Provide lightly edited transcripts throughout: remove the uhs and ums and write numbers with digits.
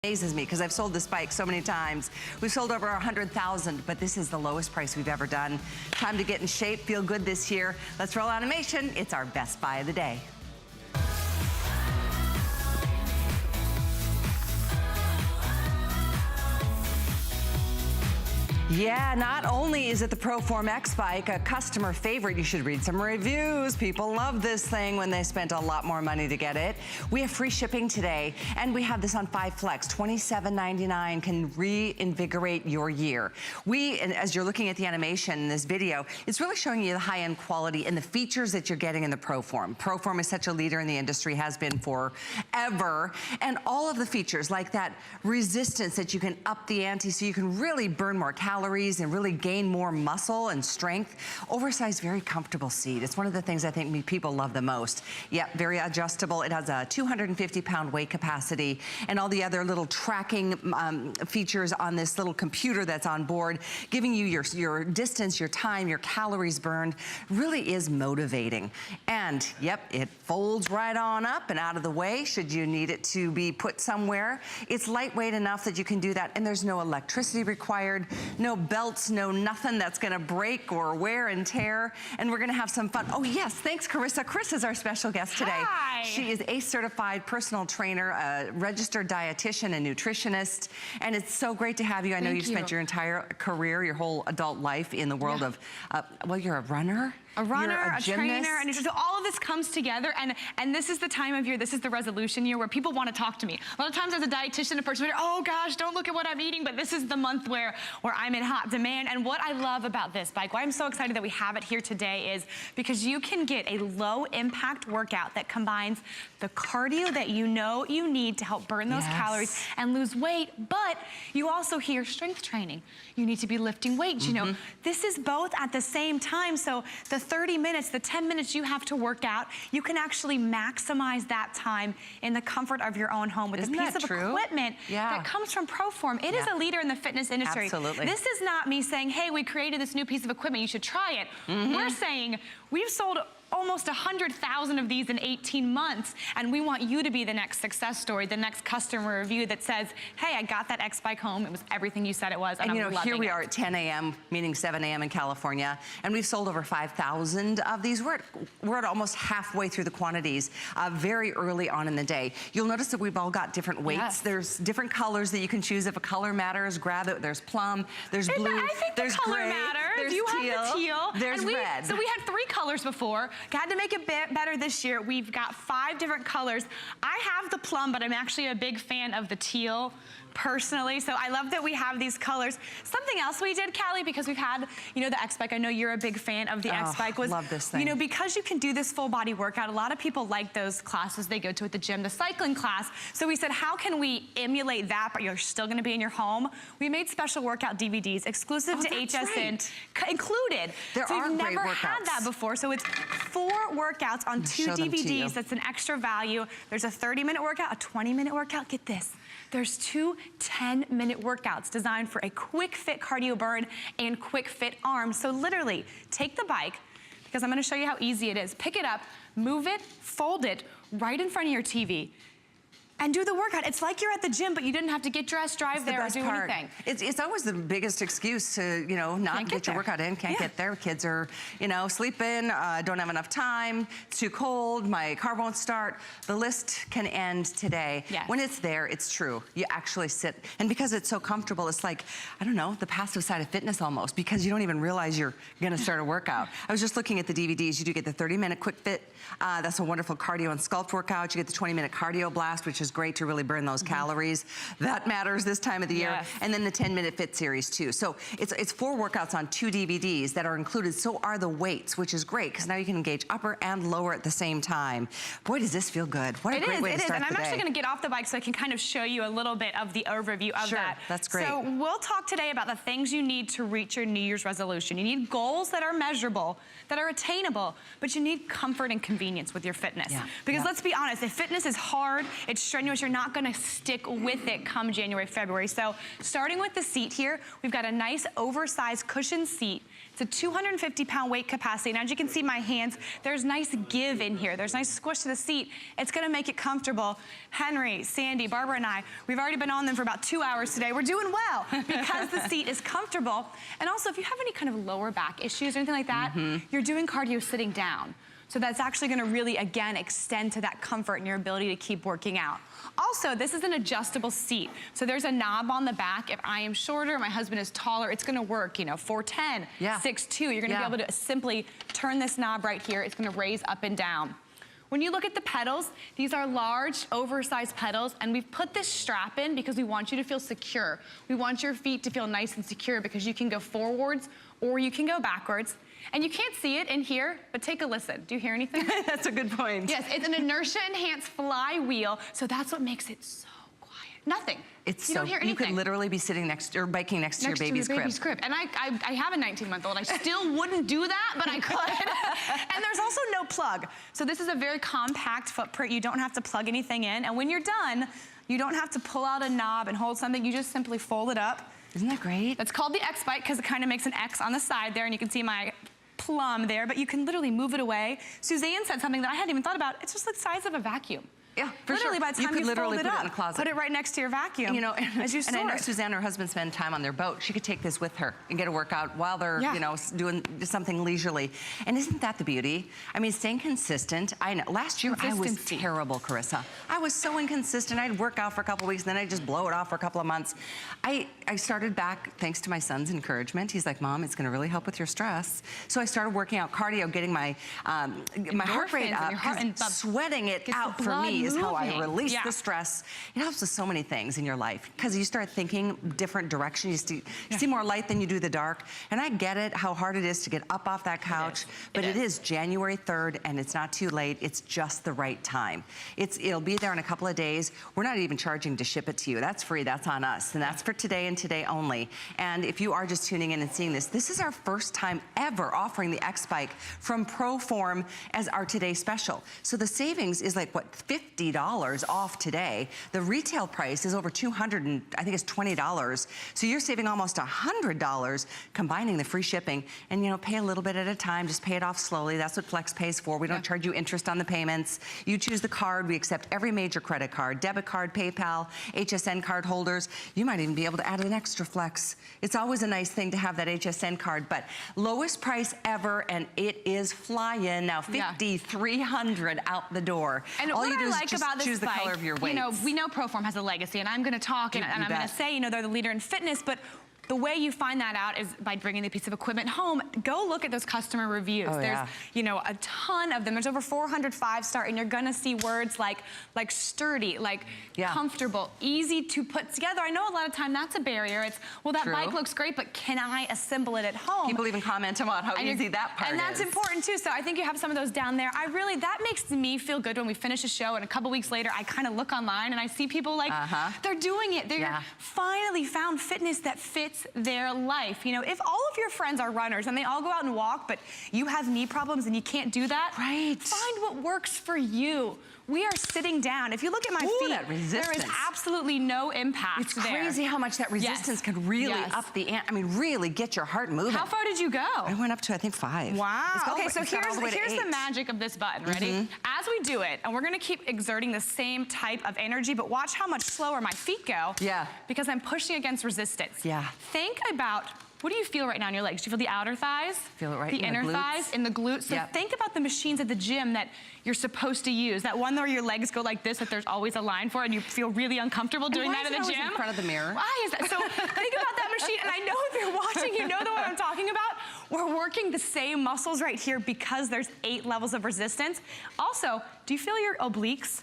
Amazes me because I've sold this bike so many times. We've sold over 100,000, but this is the lowest price we've ever done. Time to get in shape, feel good this year. Let's roll animation. It's our best buy of the day. Yeah, not only is it the ProForm X bike, a customer favorite, you should read some reviews. People love this thing when they spent a lot more money to get it. We have free shipping today, and we have this on 5 Flex. $27.99 can reinvigorate your year. And as you're looking at the animation in this video, it's really showing you the high-end quality and the features that you're getting in the ProForm. ProForm is such a leader in the industry, has been forever. And all of the features, like that resistance that you can up the ante so you can really burn more calories and really gain more muscle and strength. Oversized, very comfortable seat. It's one of the things I think people love the most. Yep, very adjustable. It has a 250-pound weight capacity and all the other little tracking features on this little computer that's on board, giving you your distance, your time, your calories burned. Really is motivating. And yep, it folds right on up and out of the way should you need it to be put somewhere. It's lightweight enough that you can do that, and there's no electricity required, no belts, no nothing that's gonna break or wear and tear, and we're gonna have some fun. Oh yes, thanks Carissa. Chris is our special guest today. Hi. She is ACE certified personal trainer, a registered dietitian and nutritionist, and it's so great to have you. I know you've spent your entire career, your whole adult life in the world of, well, you're a runner. A runner, a trainer, and so all of this comes together, and this is the time of year, this is the resolution year where people want to talk to me. A lot of times as a dietitian, a person will say, oh gosh, don't look at what I'm eating, but this is the month where I'm in hot demand. And what I love about this bike, why I'm so excited that we have it here today, is because you can get a low impact workout that combines the cardio that you know you need to help burn those calories and lose weight, but you also hear strength training. You need to be lifting weights, you know. This is both at the same time, so the 30 minutes, the 10 minutes you have to work out, you can actually maximize that time in the comfort of your own home with a piece of equipment that comes from ProForm. It is a leader in the fitness industry. Absolutely. This is not me saying, hey, we created this new piece of equipment, you should try it. We're saying, we've sold almost 100,000 of these in 18 months, and we want you to be the next success story, the next customer review that says, hey, I got that X bike home, it was everything you said it was, and you I'm know, loving here we are at 10 a.m., meaning 7 a.m. in California, and we've sold over 5,000 of these. We're at almost halfway through the quantities, very early on in the day. You'll notice that we've all got different weights. There's different colors that you can choose. If a color matters, grab it. There's plum, there's blue, I think there's the color gray, matters. there's you teal, have the teal, there's red. So we had 3 colors before. Got to make it better this year. We've got 5 different colors. I have the plum, but I'm actually a big fan of the teal personally, so I love that we have these colors. Something else we did, Callie, because we've had, you know, the X bike. I know you're a big fan of the X bike. Love this thing. You know, because you can do this full body workout, a lot of people like those classes they go to at the gym, the cycling class. So we said, how can we emulate that, but you're still gonna be in your home? We made special workout DVDs exclusive to HSN included. There are we've great never workouts. had that before. So it's 4 workouts on 2 DVDs. That's an extra value. There's a 30-minute workout, a 20-minute workout. Get this. There's 2 10-minute workouts designed for a quick fit cardio burn and quick fit arms. So literally, take the bike, because I'm gonna show you how easy it is. Pick it up, move it, fold it right in front of your TV, and do the workout. It's like you're at the gym, but you didn't have to get dressed, drive there, or do anything. It's always the biggest excuse to, you know, not get your workout in, can't get there. Kids are, you know, sleeping, don't have enough time, it's too cold, my car won't start. The list can end today. When it's there, it's true. You actually sit, and because it's so comfortable, it's like, I don't know, the passive side of fitness almost, because you don't even realize you're gonna start a workout. I was just looking at the DVDs. You do get the 30-minute quick fit. That's a wonderful cardio and sculpt workout. You get the 20-minute cardio blast, which is great to really burn those calories. That matters this time of the year. And then the 10-minute fit series too. So it's 4 workouts on 2 DVDs that are included. So are the weights, which is great because now you can engage upper and lower at the same time. Boy, does this feel good. What a great way to start the day. And I'm actually gonna get off the bike so I can kind of show you a little bit of the overview of that. That's great. So we'll talk today about the things you need to reach your New Year's resolution. You need goals that are measurable, that are attainable, but you need comfort and convenience with your fitness. Because let's be honest, if fitness is hard, it's strenuous, you're not gonna stick with it come January, February. So starting with the seat here, we've got a nice oversized cushioned seat. It's It's a 250-pound weight capacity. And as you can see my hands, there's nice give in here. There's nice squish to the seat. It's gonna make it comfortable. Henry, Sandy, Barbara, and I, we've already been on them for about 2 hours today. We're doing well because the seat is comfortable. And also, if you have any kind of lower back issues or anything like that, you're doing cardio sitting down. So that's actually gonna really, again, extend to that comfort and your ability to keep working out. Also, this is an adjustable seat. So there's a knob on the back. If I am shorter, my husband is taller, it's gonna work, you know, 4'10", 6'2". You're gonna be able to simply turn this knob right here. It's gonna raise up and down. When you look at the pedals, these are large, oversized pedals, and we've put this strap in because we want you to feel secure. We want your feet to feel nice and secure because you can go forwards or you can go backwards. And you can't see it in here, but take a listen. Do you hear anything? That's a good point. Yes, it's an inertia-enhanced flywheel, so that's what makes it so quiet. Nothing. It's you don't hear anything. You could literally be sitting next or biking next to your baby's crib. And I have a 19-month-old. I still wouldn't do that, but I could. And there's also no plug. So this is a very compact footprint. You don't have to plug anything in. And when you're done, you don't have to pull out a knob and hold something. You just simply fold it up. Isn't that great? It's called the X-Bike because it kind of makes an X on the side there, and you can see my plum there, but you can literally move it away. Suzanne said something that I hadn't even thought about. It's just the size of a vacuum. Yeah, for literally, sure. By the time you literally fold it put up, it in the closet. put it right next to your vacuum. You know, as you and I know store it. Suzanne and her husband spend time on their boat. She could take this with her and get a workout while they're, you know, doing something leisurely. And isn't that the beauty? I mean, staying consistent. I know. Last year I was terrible, Carissa. I was so inconsistent. I'd work out for a couple of weeks, and then I'd just blow it off for a couple of months. I started back thanks to my son's encouragement. He's like, Mom, it's going to really help with your stress. So I started working out cardio, getting my my heart rate up. Sweating it out for me is how I release the stress. It helps with so many things in your life because you start thinking different directions. You see more light than you do the dark. And I get it, how hard it is to get up off that couch. But it is January 3rd, and it's not too late. It's just the right time. It'll be there in a couple of days. We're not even charging to ship it to you. That's free. That's on us. And that's for today and today only. And if you are just tuning in and seeing this, this is our first time ever offering the X-Bike from ProForm as our today special. So the savings is like, what, $50 off today. The retail price is over $200 and I think it's $20. So you're saving almost $100 combining the free shipping, and you know, pay a little bit at a time, just pay it off slowly. That's what Flex pays for. We don't charge you interest on the payments. You choose the card. We accept every major credit card, debit card, PayPal, HSN card holders. You might even be able to add an extra Flex. It's always a nice thing to have that HSN card, but lowest price ever, and it is flying now. $5,300 out the door. And all what you do I is like just about this choose the color of your weights. You know, we know ProForm has a legacy, and I'm going to talk and I'm going to say, you know, they're the leader in fitness, but the way you find that out is by bringing the piece of equipment home. Go look at those customer reviews. There's, you know, a ton of them. There's over 400 5-star, and you're gonna see words like sturdy, like comfortable, easy to put together. I know a lot of time that's a barrier. It's, well, that bike looks great, but can I assemble it at home? People even comment about how easy that part is. And that's important too. So I think you have some of those down there. That makes me feel good when we finish a show, and a couple weeks later, I kind of look online and I see people like, they're doing it. They're finally found fitness that fits their life. You know, if all of your friends are runners and they all go out and walk, but you have knee problems and you can't do that, find what works for you. We are sitting down. If you look at my feet, there is absolutely no impact there. It's crazy how much that resistance can really up the I mean, really get your heart moving. How far did you go? I went up to, I think, 5. Wow. Okay, so here's the magic of this button. Ready? As we do it, and we're gonna keep exerting the same type of energy, but watch how much slower my feet go. Because I'm pushing against resistance. Think about, what do you feel right now in your legs? Do you feel the outer thighs? Feel it right in the inner thighs, in the glutes. So think about the machines at the gym that you're supposed to use. That one where your legs go like this, that there's always a line for, and you feel really uncomfortable doing that in the gym. In front of the mirror? Why is that? So think about that machine, and I know if you're watching, you know the one I'm talking about. We're working the same muscles right here because there's 8 levels of resistance. Also, do you feel your obliques?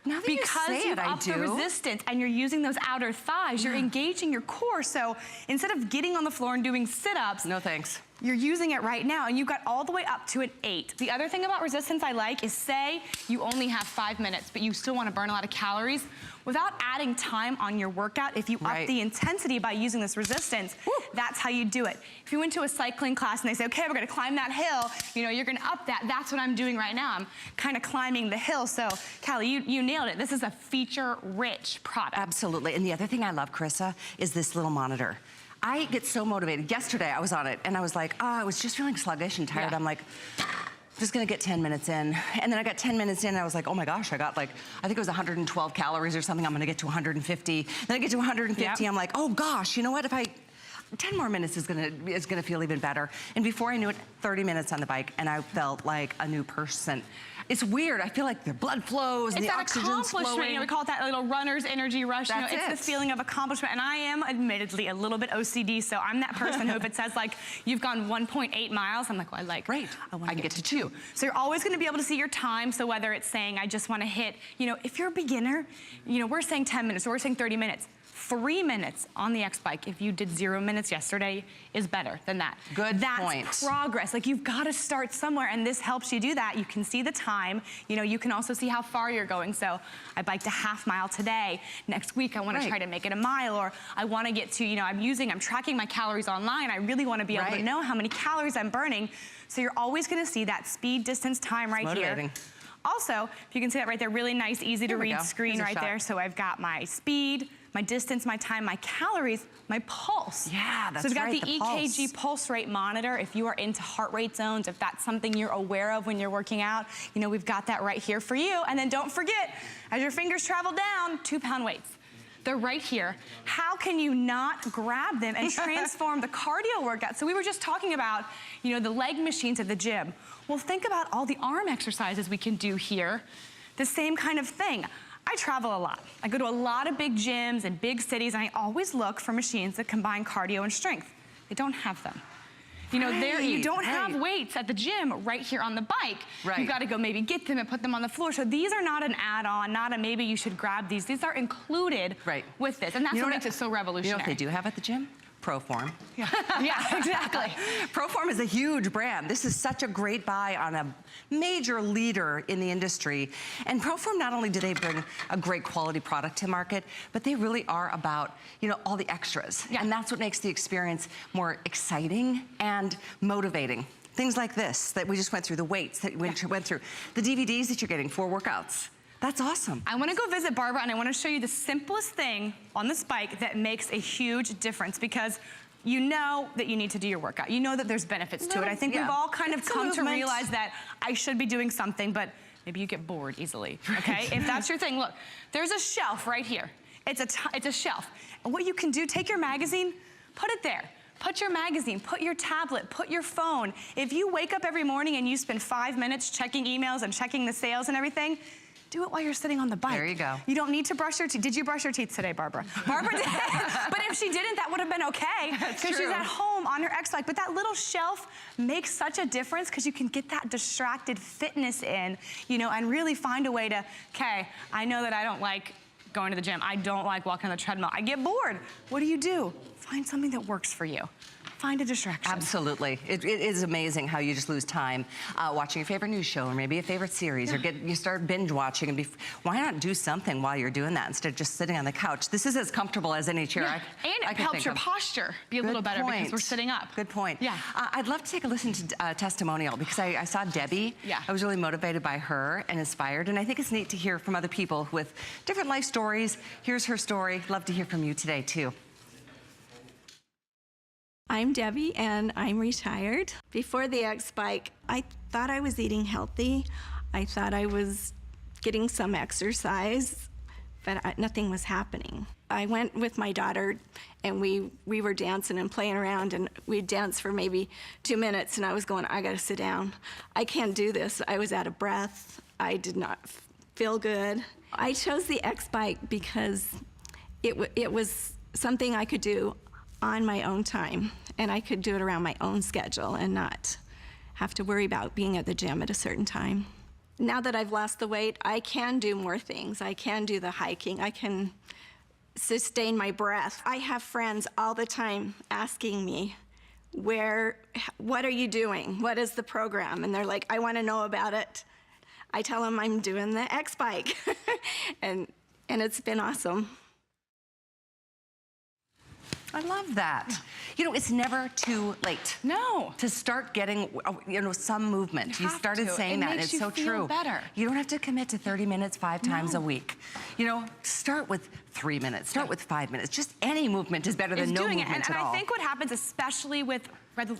Now that because you've upped the resistance and you're using those outer thighs, you're engaging your core. So instead of getting on the floor and doing sit-ups, no thanks, you're using it right now, and you've got all the way up to an 8. The other thing about resistance I like is, say you only have 5 minutes, but you still want to burn a lot of calories. Without adding time on your workout, if you up the intensity by using this resistance, that's how you do it. If you went to a cycling class and they say, okay, we're gonna climb that hill, you know, you're gonna up that. That's what I'm doing right now. I'm kind of climbing the hill. So, Callie, you nailed it. This is a feature-rich product. Absolutely. And the other thing I love, Carissa, is this little monitor. I get so motivated. Yesterday I was on it and I was like, I was just feeling sluggish and tired. Yeah. I'm like, just gonna get 10 minutes in. And then I got 10 minutes in and I was like, oh my gosh, I got like, I think it was 112 calories or something. I'm gonna get to 150. Then I get to 150, I'm like, oh gosh, you know what? If I, 10 more minutes is gonna feel even better. And before I knew it, 30 minutes on the bike and I felt like a new person. It's weird. I feel like the blood flows and the oxygen's flowing. You know, we call it that little runner's energy rush. That's it's the feeling of accomplishment. And I am admittedly a little bit OCD, so I'm that person who, if it says like you've gone 1.8 miles, I'm like, well, I want to get to 2. So you're always going to be able to see your time. So whether it's saying I just want to hit, you know, if you're a beginner, you know, we're saying 10 minutes or we're saying 30 minutes. 3 minutes on the X Bike, if you did 0 minutes yesterday, is better than that. Good point. That's progress. Like, you've got to start somewhere, and this helps you do that. You can see the time. You know, you can also see how far you're going. So I biked a half mile today. Next week, I want to try to make it a mile, or I want to get to, you know, I'm tracking my calories online. I really want to be able to know how many calories I'm burning. So you're always going to see that speed, distance, time right here. Also, if you can see that right there, really nice, easy to read screen right there. So I've got my speed, my distance, my time, my calories, my pulse. Yeah, that's right. So right, we've got the EKG pulse rate monitor. If you are into heart rate zones, if that's something you're aware of when you're working out, you know, we've got that right here for you. And then don't forget, as your fingers travel down, 2-pound weights. They're right here. How can you not grab them and transform the cardio workout? So we were just talking about, you know, the leg machines at the gym. Well, think about all the arm exercises we can do here. The same kind of thing. I travel a lot. I go to a lot of big gyms and big cities, and I always look for machines that combine cardio and strength. They don't have them. You know, you don't have weights at the gym right here on the bike. You've got to go maybe get them and put them on the floor. So these are not an add-on, not a maybe you should grab these. These are included with this. And that's what makes it so revolutionary. You know what they do have at the gym? Proform. Yeah, exactly. Proform is a huge brand. This is such a great buy on a major leader in the industry. And Proform, not only do they bring a great quality product to market, but they really are about, you know, all the extras. And that's what makes the experience more exciting and motivating. Things like this that we just went through, the weights that we went through, the DVDs that you're getting, 4 workouts. That's awesome. I want to go visit Barbara, and I want to show you the simplest thing on this bike that makes a huge difference, because you know that you need to do your workout. You know that there's benefits to it. I think we've all kind of come to realize that I should be doing something, but maybe you get bored easily, okay? If that's your thing, look, there's a shelf right here. It's a shelf. And what you can do, take your magazine, put it there. Put your magazine, put your tablet, put your phone. If you wake up every morning and you spend 5 minutes checking emails and checking the sales and everything, do it while you're sitting on the bike. There you go. You don't need to brush your teeth. Did you brush your teeth today, Barbara? Barbara did. But if she didn't, that would have been okay. Because she's at home on her X Bike. But that little shelf makes such a difference, because you can get that distracted fitness in, you know, and really find a way to, okay, I know that I don't like going to the gym. I don't like walking on the treadmill. I get bored. What do? Find something that works for you. Find a distraction. Absolutely. It is amazing how you just lose time watching your favorite news show, or maybe a favorite series, or you start binge watching, and why not do something while you're doing that instead of just sitting on the couch? This is as comfortable as any chair. And it helps your posture be a little better because we're sitting up. Good point. Yeah. I'd love to take a listen to a testimonial, because I saw Debbie. I was really motivated by her and inspired, and I think it's neat to hear from other people with different life stories. Here's her story. Love to hear from you today too. I'm Debbie, and I'm retired. Before the X Bike, I thought I was eating healthy. I thought I was getting some exercise, but nothing was happening. I went with my daughter, and we were dancing and playing around, and we'd dance for maybe 2 minutes, and I was going, I gotta sit down. I can't do this. I was out of breath. I did not feel good. I chose the X Bike because it was something I could do on my own time, and I could do it around my own schedule and not have to worry about being at the gym at a certain time. Now that I've lost the weight, I can do more things. I can do the hiking. I can sustain my breath. I have friends all the time asking me, what are you doing? What is the program? And they're like, I want to know about it. I tell them I'm doing the X Bike, and it's been awesome. I love that. You know, it's never too late. No. To start getting, you know, some movement. You started saying that, and it's so true. Better. You don't have to commit to 30 minutes 5 times a week. You know, start with 3 minutes. Start with 5 minutes. Just any movement is better than no doing movement it. And at all. I think what happens, especially with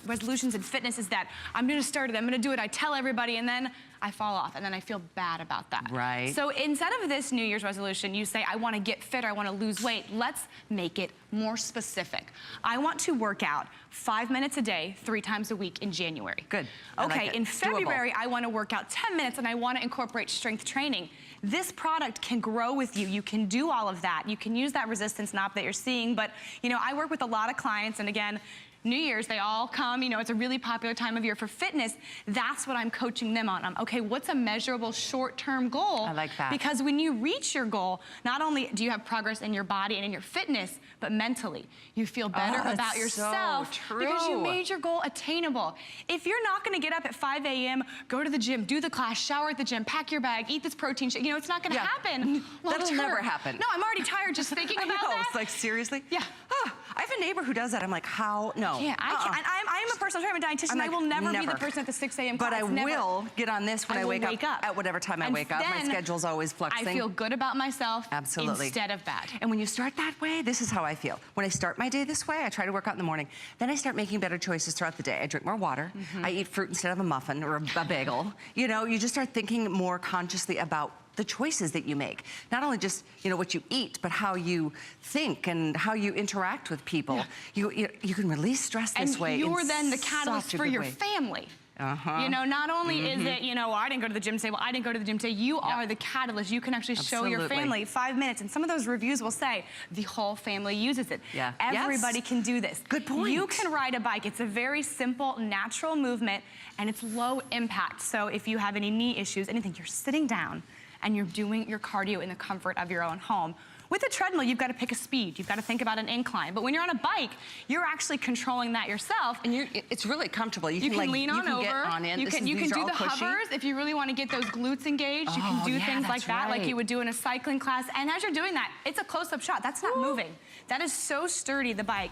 resolutions in fitness, is that I'm gonna start it, I'm gonna do it, I tell everybody, and then I fall off, and then I feel bad about that. Right. So instead of this New Year's resolution, you say, I wanna get fit, or I wanna lose weight, let's make it more specific. I want to work out 5 minutes a day, 3 times a week in January. Good. I like Okay, it. in Doable. February, I wanna work out 10 minutes, and I wanna incorporate strength training. This product can grow with you. You can do all of that. You can use that resistance knob that you're seeing, but you know, I work with a lot of clients, and again, New Year's, they all come, you know, it's a really popular time of year for fitness. That's what I'm coaching them on. Okay, what's a measurable short-term goal? I like that. Because when you reach your goal, not only do you have progress in your body and in your fitness, but mentally. You feel better Oh, about it's yourself so because you true. made your goal attainable. If you're not gonna get up at 5 a.m., go to the gym, do the class, shower at the gym, pack your bag, eat this protein shake, you know, it's not gonna Yeah. happen. That'll long-term. never happen. No, I'm already tired just thinking I about know, that. it's like, seriously? Yeah. Oh, I have a neighbor who does that. I'm like, how? No. Yeah, I can't. And I'm a personal trainer, I'm a dietitian. I'm like, I will never be the person at the 6 a.m. But class. I Never. will get on this when I I will wake wake up. at whatever time I And wake up. My then schedule's always fluxing. I feel good about myself. Absolutely. Instead of bad. And when you start that way, this is how I feel. When I start my day this way, I try to work out in the morning. Then I start making better choices throughout the day. I drink more water. I eat fruit instead of a muffin or a bagel. You know, you just start thinking more consciously about the choices that you make. Not only just, you know, what you eat, but how you think and how you interact with people. Yeah. You can release stress this way. And you're in then the catalyst such a for good your way. family. Uh-huh. You know, not only is it, you know, well, I didn't go to the gym today, well, I didn't go to the gym today, you are the catalyst. You can actually show your Absolutely. family 5 minutes. And some of those reviews will say, the whole family uses it. Yeah. Everybody Yes. can do this. Good point. You can ride a bike. It's a very simple, natural movement, and it's low impact. So if you have any knee issues, anything, you're sitting down and you're doing your cardio in the comfort of your own home. With a treadmill, you've got to pick a speed. You've got to think about an incline. But when you're on a bike, you're actually controlling that yourself. And it's really comfortable. You can like, lean on over. Get on in. You can these do are the all cushy. hovers if you really want to get those glutes engaged. You can Oh, do yeah, things like that's that, like right. you would do in a cycling class. And as you're doing that, it's a close-up shot. That's not moving. That is so sturdy, the bike.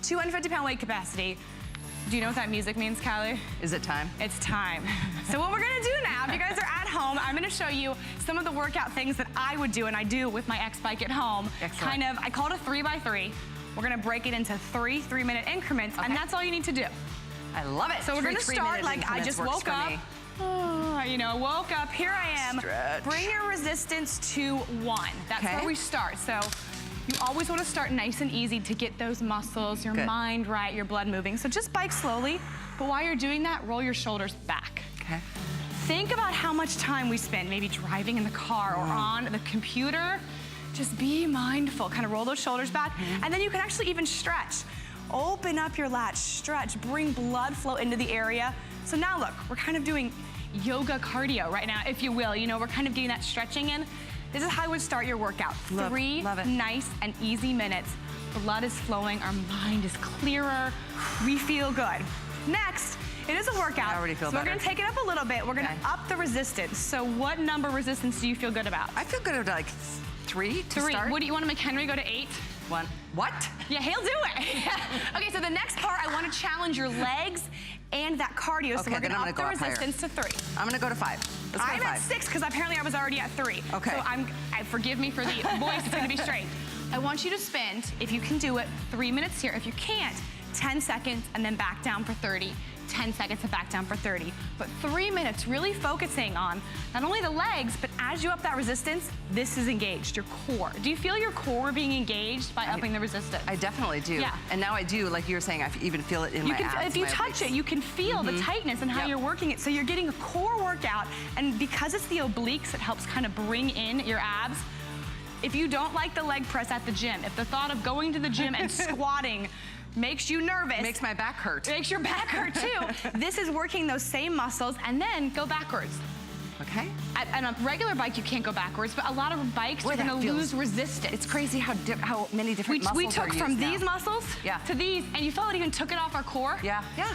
250-pound weight capacity. Do you know what that music means, Kylie? Is it time? It's time. So what we're gonna do now, if you guys are at home, I'm gonna show you some of the workout things that I would do and I do with my X-Bike at home. Excellent. I call it a 3x3. We're gonna break it into 3 3-minute increments, and that's all you need to do. I love it. So we're gonna start like I just woke up. You know, woke up, here I am. Stretch. Bring your resistance to 1. That's Okay. where we start. So you always wanna start nice and easy to get those muscles, your Good. mind right, your blood moving. So just bike slowly, but while you're doing that, roll your shoulders back. Okay. Think about how much time we spend maybe driving in the car or on the computer. Just be mindful, kind of roll those shoulders back, and then you can actually even stretch. Open up your lats, stretch, bring blood flow into the area. So now look, we're kind of doing yoga cardio right now, if you will. You know, we're kind of getting that stretching in. This is how I would start your workout. Love 3 it. nice and easy minutes. Blood is flowing, our mind is clearer, we feel good. Next, it is a workout. I already feel so better. we're gonna take it up a little bit. We're gonna Okay. up the resistance. So what number resistance do you feel good about? I feel good at like 3 to 3. start. What do you want to McHenry go to 8? 1. What? Yeah, he'll do it. Okay, so the next part, I want to challenge your legs and that cardio. So Okay, we're then gonna I'm up gonna the go up higher. resistance to 3. I'm gonna go to 5. Let's go I'm to at 5. 6 because apparently I was already at 3. Okay. So forgive me for the voice, it's gonna be straight. I want you to spend, if you can do it, 3 minutes here. If you can't, 10 seconds and then back down for 30. 10 seconds and back down for 30. But 3 minutes really focusing on not only the legs, but as you up that resistance, this is engaged, your core. Do you feel your core being engaged by upping the resistance? I definitely do. Yeah. And now I do, like you were saying, I even feel it in You my can, abs. if you my touch obliques. it, you can feel the tightness and how Yep. you're working it. So you're getting a core workout, and because it's the obliques, it helps kind of bring in your abs. If you don't like the leg press at the gym, if the thought of going to the gym and squatting makes you nervous, Makes my back hurt. makes your back hurt too, this is working those same muscles, and then go backwards. Okay. On a regular bike, you can't go backwards, but a lot of bikes, Boy, you're gonna that feels- lose resistance. It's crazy how many different muscles We are took used from now. these muscles Yeah. to these, and you felt it even took it off our core. Yeah. Yeah.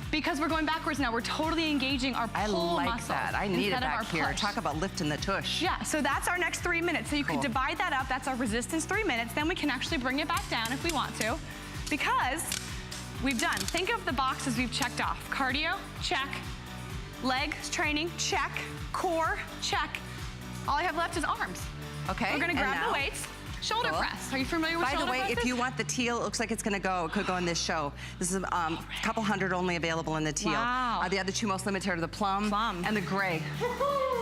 Because we're going backwards now, we're totally engaging our I pull like muscles that. I need it instead of back our here. push. Talk about lifting the tush. Yeah, so that's our next 3 minutes. So you Cool. could divide that up. That's our resistance 3 minutes. Then we can actually bring it back down if we want to, because we've done. Think of the boxes we've checked off. Cardio, check. Legs training, check. Core, check. All I have left is arms. Okay. We're gonna and grab the now? weights. Shoulder press. Are you familiar with shoulder By the way, presses? if you want the teal, it looks like it's gonna go. It could go in this show. This is a couple hundred only available in the teal. Wow. The other two most limited are the plum and the gray.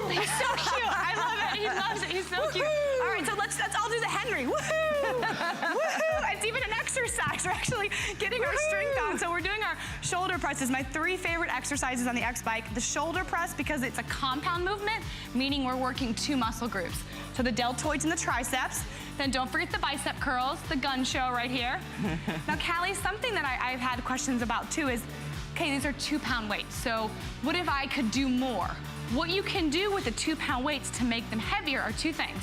He's so cute. I love it. He loves it. He's so cute. All right, so let's all do the Henry. Woohoo! Woohoo! It's even an exercise. We're actually getting our strength on. So we're doing our shoulder presses. My 3 favorite exercises on the X-Bike. The shoulder press, because it's a compound movement, meaning we're working 2 muscle groups. So the deltoids and the triceps. Then don't forget the bicep curls, the gun show right here. Now, Callie, something that I've had questions about too is, okay, these are 2-pound weights. So what if I could do more? What you can do with the 2-pound weights to make them heavier are 2 things.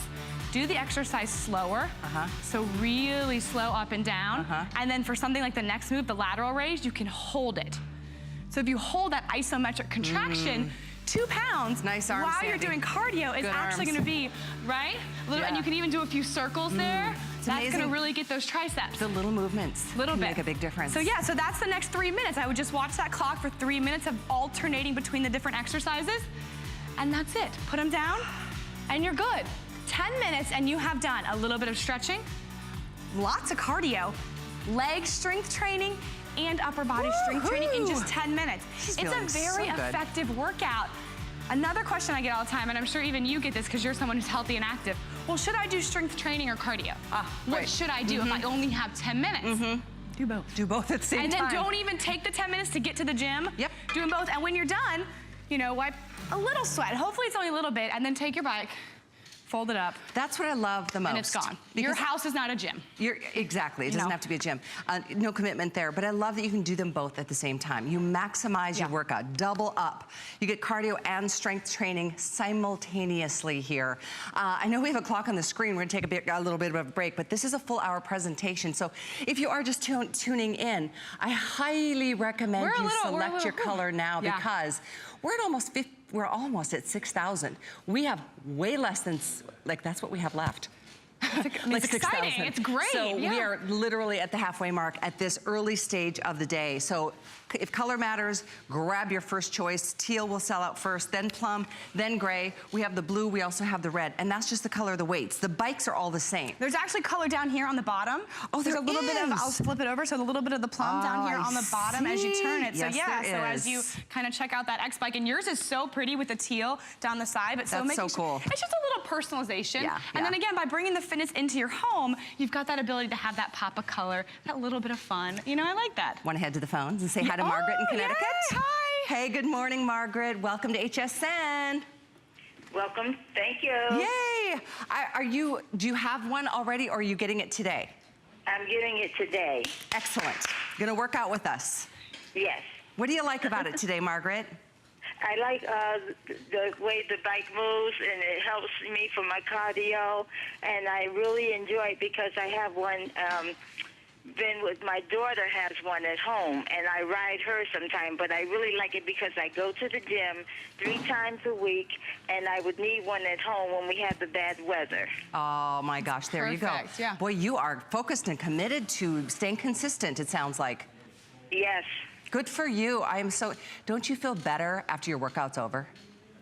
Do the exercise slower, so really slow up and down. And then for something like the next move, the lateral raise, you can hold it. So if you hold that isometric contraction, 2 pounds Nice arms, while you're Sandy. doing cardio is Good actually arms. gonna be, right? And you can even do a few circles there. That's amazing. gonna really get those triceps. The little movements Little can bit. make a big difference. So yeah, so that's the next 3 minutes. I would just watch that clock for 3 minutes of alternating between the different exercises, and that's it. Put them down, and you're good. 10 minutes, and you have done a little bit of stretching, lots of cardio, leg strength training, and upper body strength training in just 10 minutes. She's It's a feeling very so good. effective workout. Another question I get all the time, and I'm sure even you get this because you're someone who's healthy and active. Well, should I do strength training or cardio? What right. should I do if I only have 10 minutes? Do both. Do both at the same And time. then don't even take the 10 minutes to get to the gym. Yep. Doing both. And when you're done, you know, wipe a little sweat. Hopefully it's only a little bit. And then take your bike, fold it up, That's what I love the most. and it's gone. Your Because house is not a gym. exactly. It doesn't No. have to be a gym. No commitment there. But I love that you can do them both at the same time. You maximize your Yeah. workout, double up. You get cardio and strength training simultaneously here. I know we have a clock on the screen. We're gonna take a little bit of a break, but this is a full hour presentation. So if you are just tuning in, I highly recommend We're a you little- we're a select your little- color now Yeah. because we're at almost 50. We're almost at 6,000. We have way less than, like, that's what we have left. It's exciting. 6,000. It's great. So we Yeah. are literally at the halfway mark at this early stage of the day. So if color matters, grab your first choice. Teal will sell out first, then plum, then gray. We have the blue, we also have the red, and that's just the color of the weights. The bikes are all the same. There's actually color down here on the bottom. Oh, there's there a little bit of, is. I'll flip it over, so a little bit of the plum down here I on the bottom as you turn it. So see. yeah, Yes, so there as you is. kind of check out that X-Bike, and yours is so pretty with the teal down the side, but so That's making so cool. It's just a little personalization. Yeah, And then yeah. again, by bringing the fitness into your home, you've got that ability to have that pop of color, that little bit of fun. You know, I like that. Want to head to the phones and say hi to Margaret in Oh, Connecticut? yay, hi. Hey, good morning, Margaret. Welcome to HSN. Welcome. Thank you. Yay! Do you have one already, or are you getting it today? I'm getting it today. Excellent. Gonna work out with us. Yes. What do you like about it today, Margaret? I like the way the bike moves, and it helps me for my cardio. And I really enjoy it because I have one. Been with my daughter has one at home, and I ride her sometime. But I really like it because I go to the gym 3 times a week, and I would need one at home when we have the bad weather. Oh my gosh, there you go. Perfect, yeah. Boy, you are focused and committed to staying consistent, it sounds like. Yes. Good for you. Don't you feel better after your workout's over?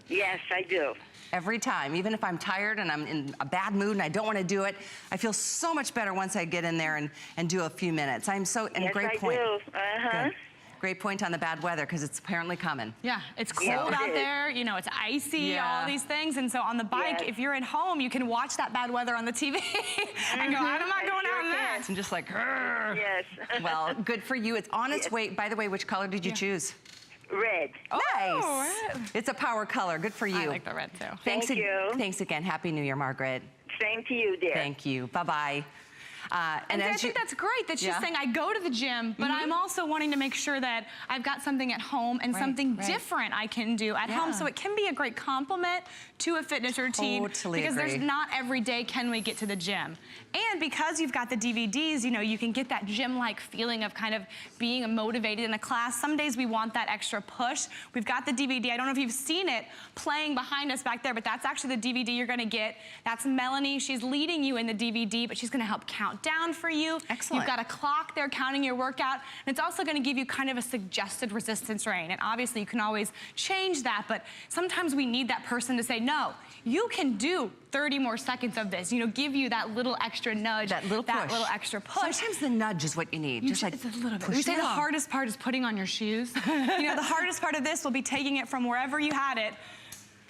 Yes, I do. Every time, even if I'm tired and I'm in a bad mood and I don't want to do it, I feel so much better once I get in there and do a few minutes. Yes, Great I point. do. Uh-huh. Good. Great point on the bad weather, because it's apparently coming. Yeah, it's cold Yeah, it out is. there, you know, it's icy, Yeah. all these things. And so on the bike, Yes. if you're at home, you can watch that bad weather on the TV and go, I'm not I going sure out in that. I'm just like, "Grr." Yes. Well, good for you. It's on its way. By the way, which color did you choose? Red. Nice. red. It's a power color. Good for you. I like the red too. Thanks Thank you. Thanks again. Happy New Year, Margaret. Same to you, dear. Thank you. Bye-bye. And I think that's great that she's Yeah. saying I go to the gym, but I'm also wanting to make sure that I've got something at home and Right, something right. different I can do at home. Yeah. So it can be a great complement to a fitness routine. Totally because agree. there's not every day can we get to the gym. And because you've got the DVDs, you know, you can get that gym-like feeling of kind of being motivated in a class. Some days we want that extra push. We've got the DVD. I don't know if you've seen it playing behind us back there, but that's actually the DVD you're gonna get. That's Melanie. She's leading you in the DVD, but she's gonna help count down for you. Excellent. You've got a clock there counting your workout, and it's also gonna give you kind of a suggested resistance range. And obviously you can always change that, but sometimes we need that person to say, no, you can do 30 more seconds of this, you know, give you that little extra nudge, that little extra push. Sometimes the nudge is what you need. Just like It's a little bit. push We say it the off. hardest part is putting on your shoes. You know, the hardest part of this will be taking it from wherever you had it,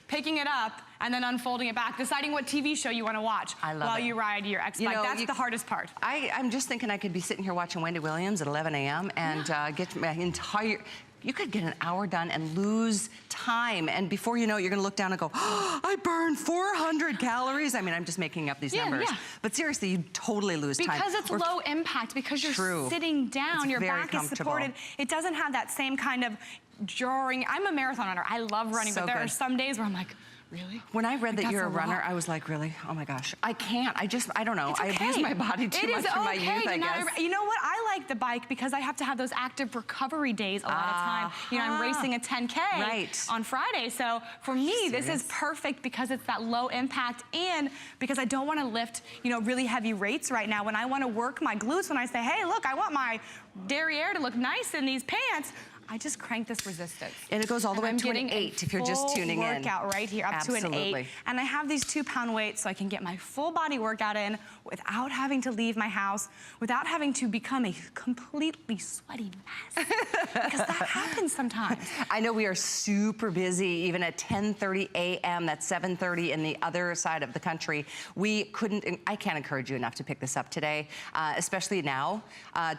picking it up, and then unfolding it back, deciding what TV show you want to watch while you ride your X Bike. That's the hardest part. I'm just thinking I could be sitting here watching Wendy Williams at 11 a.m. and get my entire... You could get an hour done and lose time, and before you know it, you're gonna look down and go, oh, I burned 400 calories. I mean, I'm just making up these numbers. Yeah. But seriously, you totally lose time. Because it's low impact, because you're sitting down, It's your very back is comfortable. supported. It doesn't have that same kind of jarring. I'm a marathon runner. I love running, So but there are good. some days where I'm like, really? When I read that That's you're a a runner, lot. I was like, really? Oh my gosh. I can't. I don't know. It's I okay. abuse my body too much from my youth, I guess. You know what? I like the bike because I have to have those active recovery days a lot of time. You know, I'm racing a 10K on Friday. So for me, this is perfect because it's that low impact and because I don't want to lift, you know, really heavy weights right now. When I want to work my glutes, when I say, hey, look, I want my derriere to look nice in these pants, I just crank this resistance. And it goes all the way up to an 8 if you're just tuning in. Workout right here, up to an 8. And I have these 2-pound weights so I can get my full body workout in without having to leave my house, without having to become a completely sweaty mess. Because that happens sometimes. I know we are super busy, even at 10:30 a.m. That's 7:30 in the other side of the country. I can't encourage you enough to pick this up today, especially now.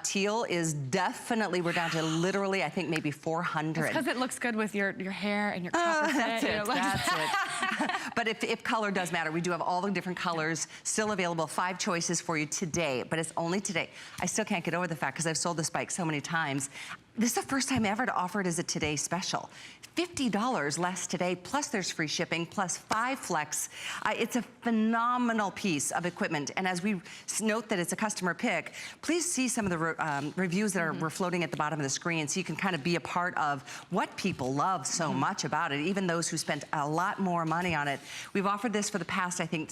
Teal is definitely, we're down to literally, I think, maybe 400. Because it looks good with your hair and your comfort. That's it. But if color does matter, we do have all the different colors still available. 5 choices for you today, but it's only today. I still can't get over the fact, because I've sold this bike so many times, this is the first time ever to offer it as a today special. $50 less today, plus there's free shipping, plus 5 flex. It's a phenomenal piece of equipment. And as we note that it's a customer pick, please see some of the reviews that are floating at the bottom of the screen so you can kind of be a part of what people love so much about it, even those who spent a lot more money on it. We've offered this for the past, I think,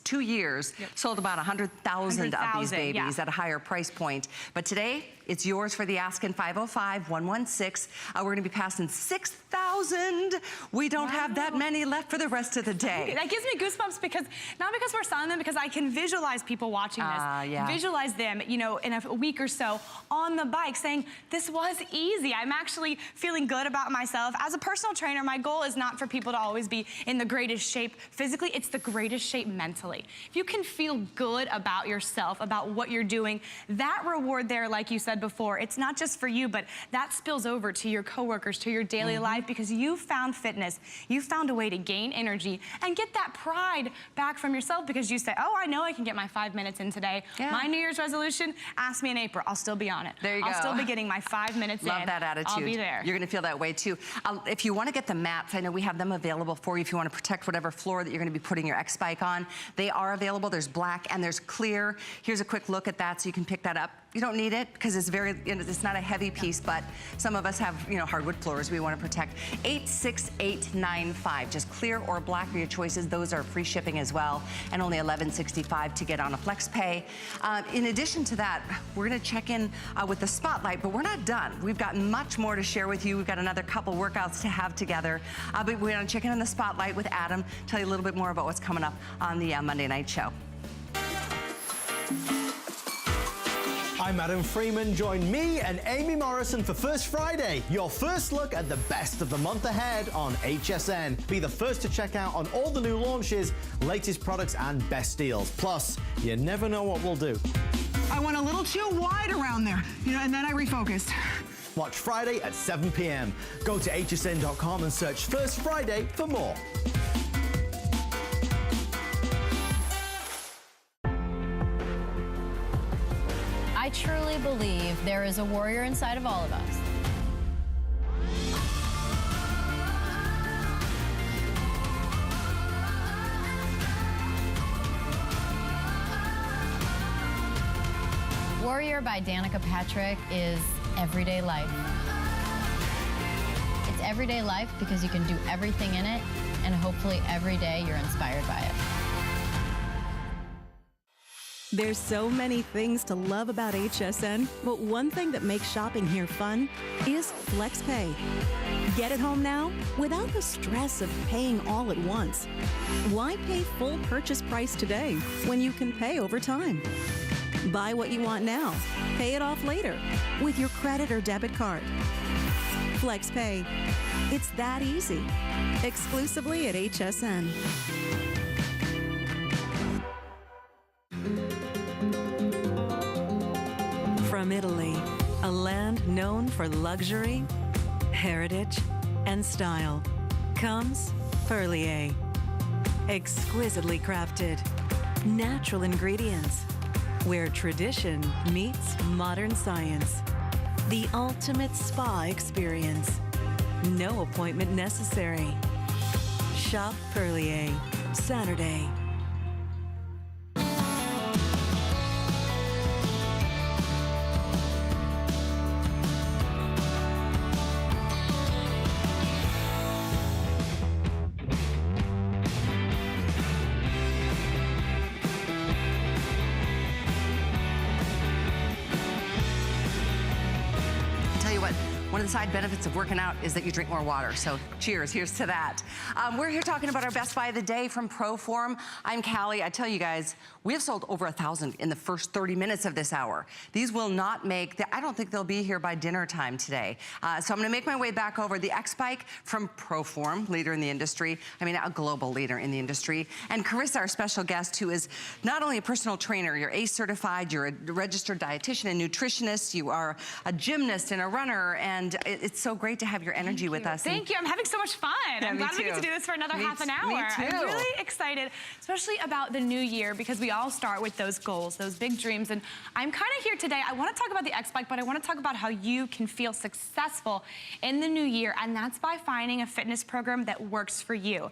2 years, sold about 100,000 of these babies at a higher price point. But today, it's yours for the asking. 505-116. We're going to be passing 6,000. We don't have that many left for the rest of the day. That gives me goosebumps because, not because we're selling them, because I can visualize people watching this. Visualize them, you know, in a week or so on the bike saying, this was easy. I'm actually feeling good about myself. As a personal trainer, my goal is not for people to always be in the greatest shape physically, it's the greatest shape mentally. If you can feel good about yourself, about what you're doing, that reward there, like you said before, it's not just for you, but that spills over to your coworkers, to your daily life, because you found fitness. You found a way to gain energy and get that pride back from yourself because you say, oh, I know I can get my 5 minutes in today. My New Year's resolution, ask me in April. I'll still be on it. There you go. I'll still be getting my 5 minutes in. Love that attitude. I'll be there. You're going to feel that way too. If you want to get the mats, I know we have them available for you if you want to protect whatever floor that you're going to be putting your X Bike on. They are available. There's black and there's clear. Here's a quick look at that so you can pick that up. You don't need it because it's it's not a heavy piece, but some of us have, hardwood floors we want to protect. 86895, just clear or black are your choices. Those are free shipping as well, and only $11.65 to get on a flex pay. In addition to that, we're going to check in with the spotlight, but we're not done. We've got much more to share with you. We've got another couple workouts to have together, but we're going to check in on the spotlight with Adam, tell you a little bit more about what's coming up on the Monday Night Show. I'm Adam Freeman. Join me and Amy Morrison for First Friday, your first look at the best of the month ahead on HSN. Be the first to check out on all the new launches, latest products, and best deals. Plus, you never know what we'll do. I went a little too wide around there, and then I refocused. Watch Friday at 7 p.m. Go to hsn.com and search First Friday for more. I truly believe there is a warrior inside of all of us. Warrior by Danica Patrick is everyday life. It's everyday life because you can do everything in it, and hopefully every day you're inspired by it. There's so many things to love about HSN, but one thing that makes shopping here fun is FlexPay. Get it home now without the stress of paying all at once. Why pay full purchase price today when you can pay over time? Buy what you want now, pay it off later with your credit or debit card. FlexPay. It's that easy. Exclusively at HSN. From Italy, a land known for luxury, heritage, and style, comes Perlier. Exquisitely crafted, natural ingredients, where tradition meets modern science. The ultimate spa experience. No appointment necessary. Shop Perlier, Saturday. One of the side benefits of working out is that you drink more water. So cheers, here's to that. We're here talking about our Best Buy of the Day from ProForm. I'm Callie. I tell you guys, we have sold over 1,000 in the first 30 minutes of this hour. These will not make, I don't think they'll be here by dinner time today. So I'm gonna make my way back over the X-Bike from ProForm, leader in the industry. I mean, a global leader in the industry. And Carissa, our special guest, who is not only a personal trainer, you're ACE certified, you're a registered dietitian and nutritionist, you are a gymnast and a runner, and it's so great to have your energy with us. Thank you. I'm having so much fun. Yeah, I'm glad we get to do this for another half an hour. Me too. I'm really excited, especially about the new year, because we all start with those goals, those big dreams. And I'm kind of here today. I want to talk about the X-Bike, but I want to talk about how you can feel successful in the new year. And that's by finding a fitness program that works for you. I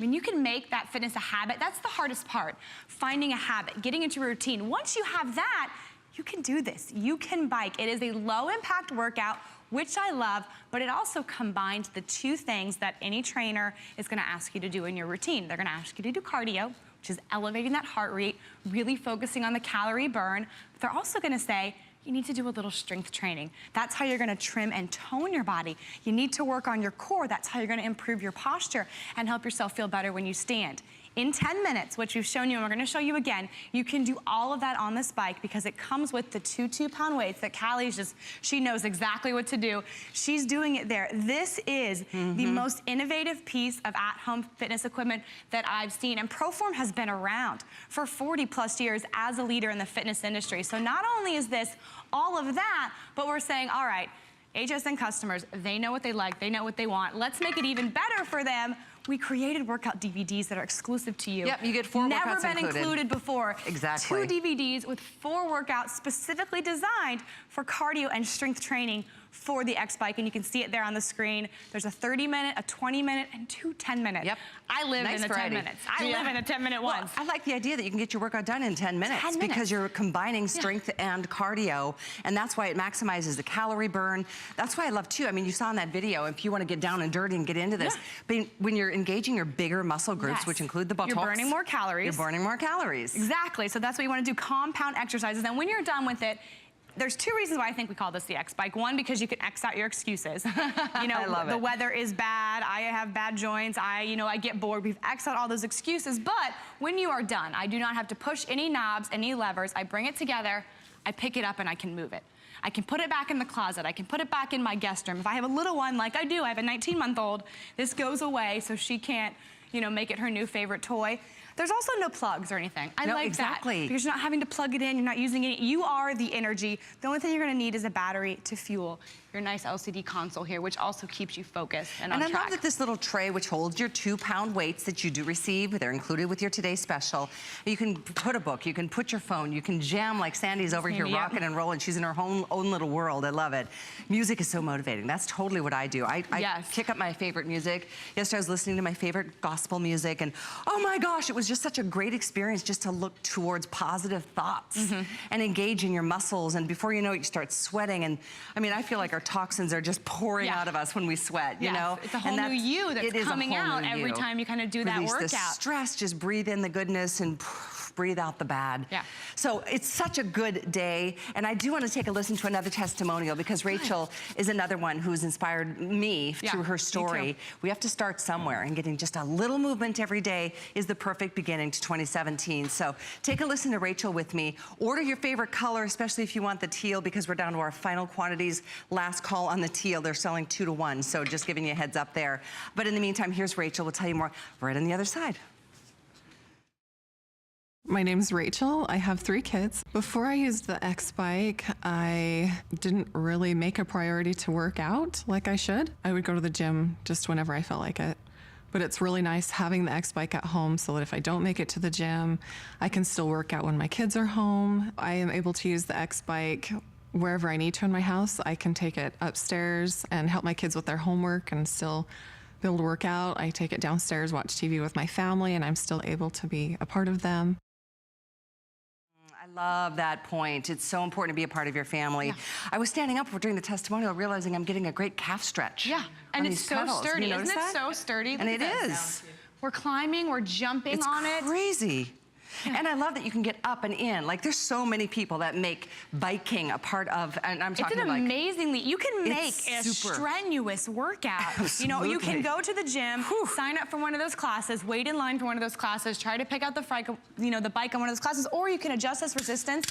mean, you can make that fitness a habit. That's the hardest part, finding a habit, getting into a routine. Once you have that, you can do this. You can bike. It is a low-impact workout, which I love, but it also combines the two things that any trainer is gonna ask you to do in your routine. They're gonna ask you to do cardio, which is elevating that heart rate, really focusing on the calorie burn. But they're also gonna say, you need to do a little strength training. That's how you're gonna trim and tone your body. You need to work on your core. That's how you're gonna improve your posture and help yourself feel better when you stand. In 10 minutes, which we've shown you and we're gonna show you again, you can do all of that on this bike because it comes with the two 2-pound weights that Callie's just, she knows exactly what to do. She's doing it there. This is the most innovative piece of at-home fitness equipment that I've seen. And ProForm has been around for 40 plus years as a leader in the fitness industry. So not only is this all of that, but we're saying, all right, HSN customers, they know what they like, they know what they want. Let's make it even better for them. We created workout DVDs that are exclusive to you. Yep, you get 4 workouts Never been included before. Exactly. 2 DVDs with 4 workouts specifically designed for cardio and strength training for the X-Bike, and you can see it there on the screen. There's a 30-minute, a 20-minute, and 2 10-minute. Yep. I live Nice in the variety. 10 minutes. I live in a 10-minute Well, ones. I like the idea that you can get your workout done in 10 minutes. 10 minutes. Because you're combining strength and cardio, and that's why it maximizes the calorie burn. That's why I love too, I mean, you saw in that video, if you want to get down and dirty and get into this, but when you're engaging your bigger muscle groups, which include the buttocks, you're burning more calories. You're burning more calories. Exactly, so that's what you want to do, compound exercises. And when you're done with it, there's 2 reasons why I think we call this the X-Bike. One, because you can X out your excuses. You know, I love the it. weather is bad, I have bad joints, I get bored. We've X'd out all those excuses, but when you are done, I do not have to push any knobs, any levers. I bring it together, I pick it up, and I can move it. I can put it back in the closet. I can put it back in my guest room. If I have a little one, like I do, I have a 19-month-old, this goes away so she can't, make it her new favorite toy. There's also no plugs or anything. I like exactly. that. Because you're not having to plug it in, you're not using it. You are the energy. The only thing you're gonna need is a battery to fuel your nice LCD console here, which also keeps you focused and on track. And I love that this little tray, which holds your 2-pound weights that you do receive, they're included with your today's special. You can put a book, you can put your phone, you can jam like Sandy's over here rocking and rolling. She's in her own little world. I love it. Music is so motivating. That's totally what I do. I kick up my favorite music. Yesterday I was listening to my favorite gospel music, and oh my gosh, it was just such a great experience just to look towards positive thoughts and engage in your muscles. And before you know it, you start sweating. And I mean, I feel like our toxins are just pouring out of us when we sweat, you know? It's a whole new you that's coming out every you. time you kind of do that Release workout. the stress, just breathe in the goodness and breathe out the bad. Yeah. So it's such a good day. And I do want to take a listen to another testimonial because Rachel is another one who's inspired me through her story. We have to start somewhere, and getting just a little movement every day is the perfect beginning to 2017. So take a listen to Rachel with me. Order your favorite color, especially if you want the teal, because we're down to our final quantities. Last call on the teal. They're selling 2 to 1, so just giving you a heads up there. But in the meantime, here's Rachel. We'll tell you more right on the other side. My name's Rachel. I have 3 kids. Before I used the X-Bike, I didn't really make a priority to work out like I should. I would go to the gym just whenever I felt like it. But it's really nice having the X-Bike at home so that if I don't make it to the gym, I can still work out when my kids are home. I am able to use the X-Bike wherever I need to in my house. I can take it upstairs and help my kids with their homework and still be able to work out. I take it downstairs, watch TV with my family, and I'm still able to be a part of them. I love that point. It's so important to be a part of your family. I was standing up during the testimonial realizing I'm getting a great calf stretch. Yeah, and it's so sturdy. Isn't Isn't it so sturdy? And it is. We're climbing, we're jumping on it. It's crazy. And I love that you can get up and in. Like, there's so many people that make biking a part of, and I'm talking like... It's an amazingly, you can make a super strenuous workout. Absolutely. You know, you can go to the gym, sign up for one of those classes, wait in line for one of those classes, try to pick out the bike on one of those classes, or you can adjust this resistance,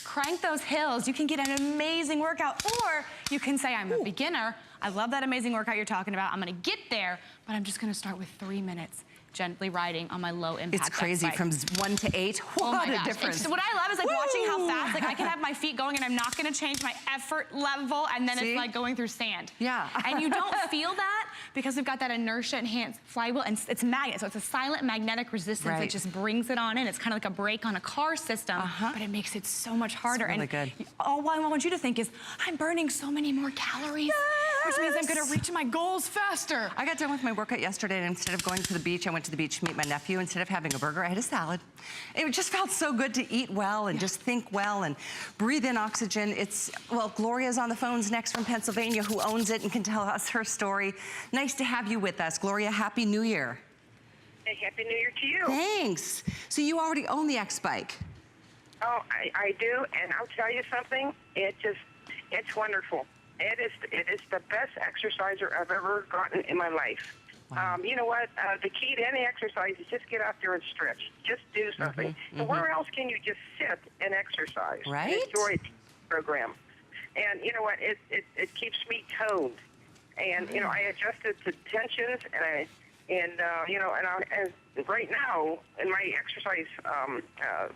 crank those hills. You can get an amazing workout, or you can say, I'm a beginner. I love that amazing workout you're talking about. I'm gonna get there, but I'm just gonna start with 3 minutes. Gently riding on my low impact. It's crazy X-Bike. from 1 to 8. What a difference. What I love is like watching how fast, like I can have my feet going and I'm not gonna change my effort level, and then it's like going through sand. Yeah. And you don't feel that because we've got that inertia enhanced flywheel, and it's magnet, so it's a silent magnetic resistance that just brings it on in. It's kind of like a brake on a car system, but it makes it so much harder. It's really good. All I want you to think is, I'm burning so many more calories, which means I'm gonna reach my goals faster. I got done with my workout yesterday, and instead of going to the beach, I went to the beach to meet my nephew. Instead of having a burger, I had a salad. It just felt so good to eat well and just think well and breathe in oxygen. Well, Gloria's on the phones next from Pennsylvania, who owns it and can tell us her story. Nice to have you with us. Gloria, Happy New Year. Hey, Happy New Year to you. Thanks. So you already own the X-Bike. Oh, I do, and I'll tell you something. It's wonderful. It is the best exerciser I've ever gotten in my life. Wow. You know what? The key to any exercise is just get out there and stretch. Just do something. So where else can you just sit and exercise? Right. And enjoy the program. And you know what? It keeps me toned. And you know, I adjusted to tensions, and right now in my exercise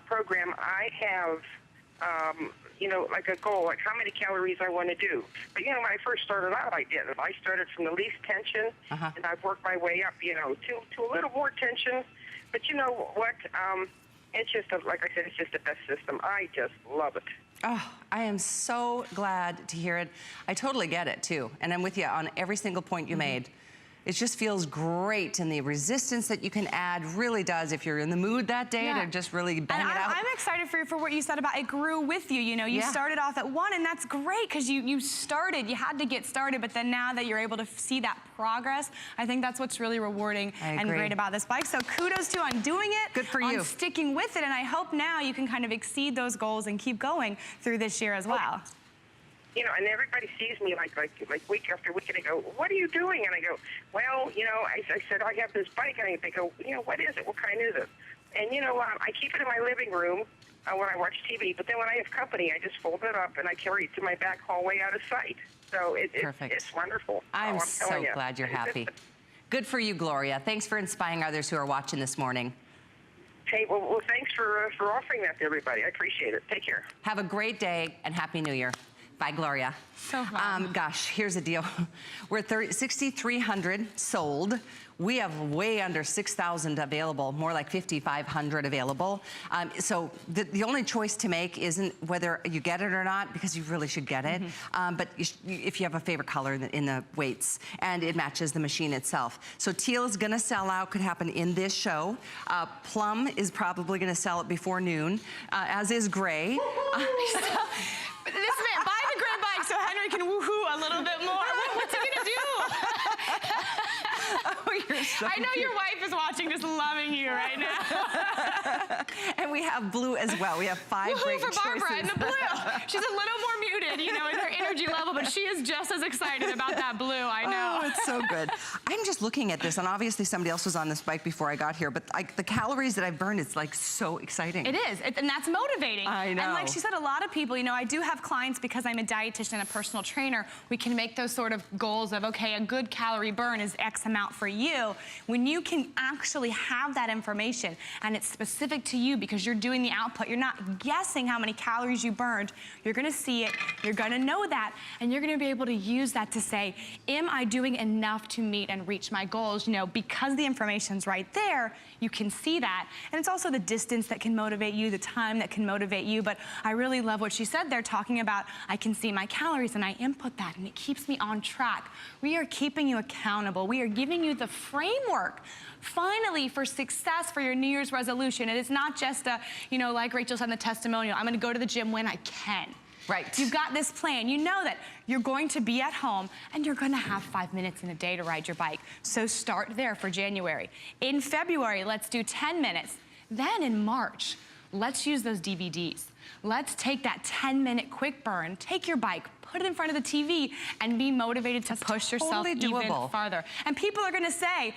program, I have. You know, like a goal, like how many calories I want to do. But, you know, when I first started out, I didn't. I started from the least tension, and I've worked my way up, you know, to a little more tension. But you know what? It's just, like I said, it's just the best system. I just love it. Oh, I am so glad to hear it. I totally get it, too. And I'm with you on every single point you made. It just feels great, and the resistance that you can add really does if you're in the mood that day to just really bang it out. I'm excited for what you said about it grew with you. You know, you started off at 1, and that's great because you started, you had to get started, but then now that you're able to see that progress, I think that's what's really rewarding and great about this bike. So kudos to you on doing it. Good for you. On sticking with it, and I hope now you can kind of exceed those goals and keep going through this year as well. You know, and everybody sees me like week after week, and they go, "What are you doing?" And I go, "Well, you know," I said, "I have this bike," and they go, "You know, what is it? What kind is it?" And you know, I keep it in my living room when I watch TV. But then when I have company, I just fold it up and I carry it to my back hallway out of sight. So it's wonderful. I'm so glad you're happy. Good for you, Gloria. Thanks for inspiring others who are watching this morning. Hey, well thanks for offering that to everybody. I appreciate it. Take care. Have a great day and Happy New Year. Bye, Gloria. So fun. Gosh, here's the deal. We're 6,300 sold. We have way under 6,000 available, more like 5,500 available. So the only choice to make isn't whether you get it or not, because you really should get it. But if you have a favorite color in the weights, and it matches the machine itself. So teal is gonna sell out, could happen in this show. Plum is probably gonna sell it before noon, as is gray. This man, buy the gray bike so Henry can woohoo a little bit more. What's he gonna do? Oh, you're so I know cute. your wife is watching, just loving you right now. And we have blue as well. We have 5 Woohoo great for Barbara choices. in the blue. She's a little more muted, you know, in her energy level, but she is just as excited about that blue, I know. Oh, it's so good. I'm just looking at this, and obviously somebody else was on this bike before I got here, but the calories that I've burned, it's like so exciting. It is, and that's motivating. I know. And like she said, a lot of people, you know, I do have clients because I'm a dietitian and a personal trainer, we can make those sort of goals of, okay, a good calorie burn is X amount for you. When you can actually have that information and it's specific to you because you're doing the output, you're not guessing how many calories you burned, you're gonna see it, you're gonna know that, and you're gonna be able to use that to say, am I doing enough to meet and reach my goals? You know, because the information's right there, you can see that. And it's also the distance that can motivate you, the time that can motivate you. But I really love what she said there, talking about, I can see my calories and I input that and it keeps me on track. We are keeping you accountable. We are giving you the framework, finally, for success for your New Year's resolution. It is not just a, you know, like Rachel said in the testimonial, I'm gonna go to the gym when I can. Right. You've got this plan. You know that you're going to be at home and you're gonna have 5 minutes in a day to ride your bike. So start there for January. In February, let's do 10 minutes. Then in March, let's use those DVDs. Let's take that 10-minute quick burn, take your bike, put it in front of the TV, and be motivated to push yourself even farther. And people are gonna say,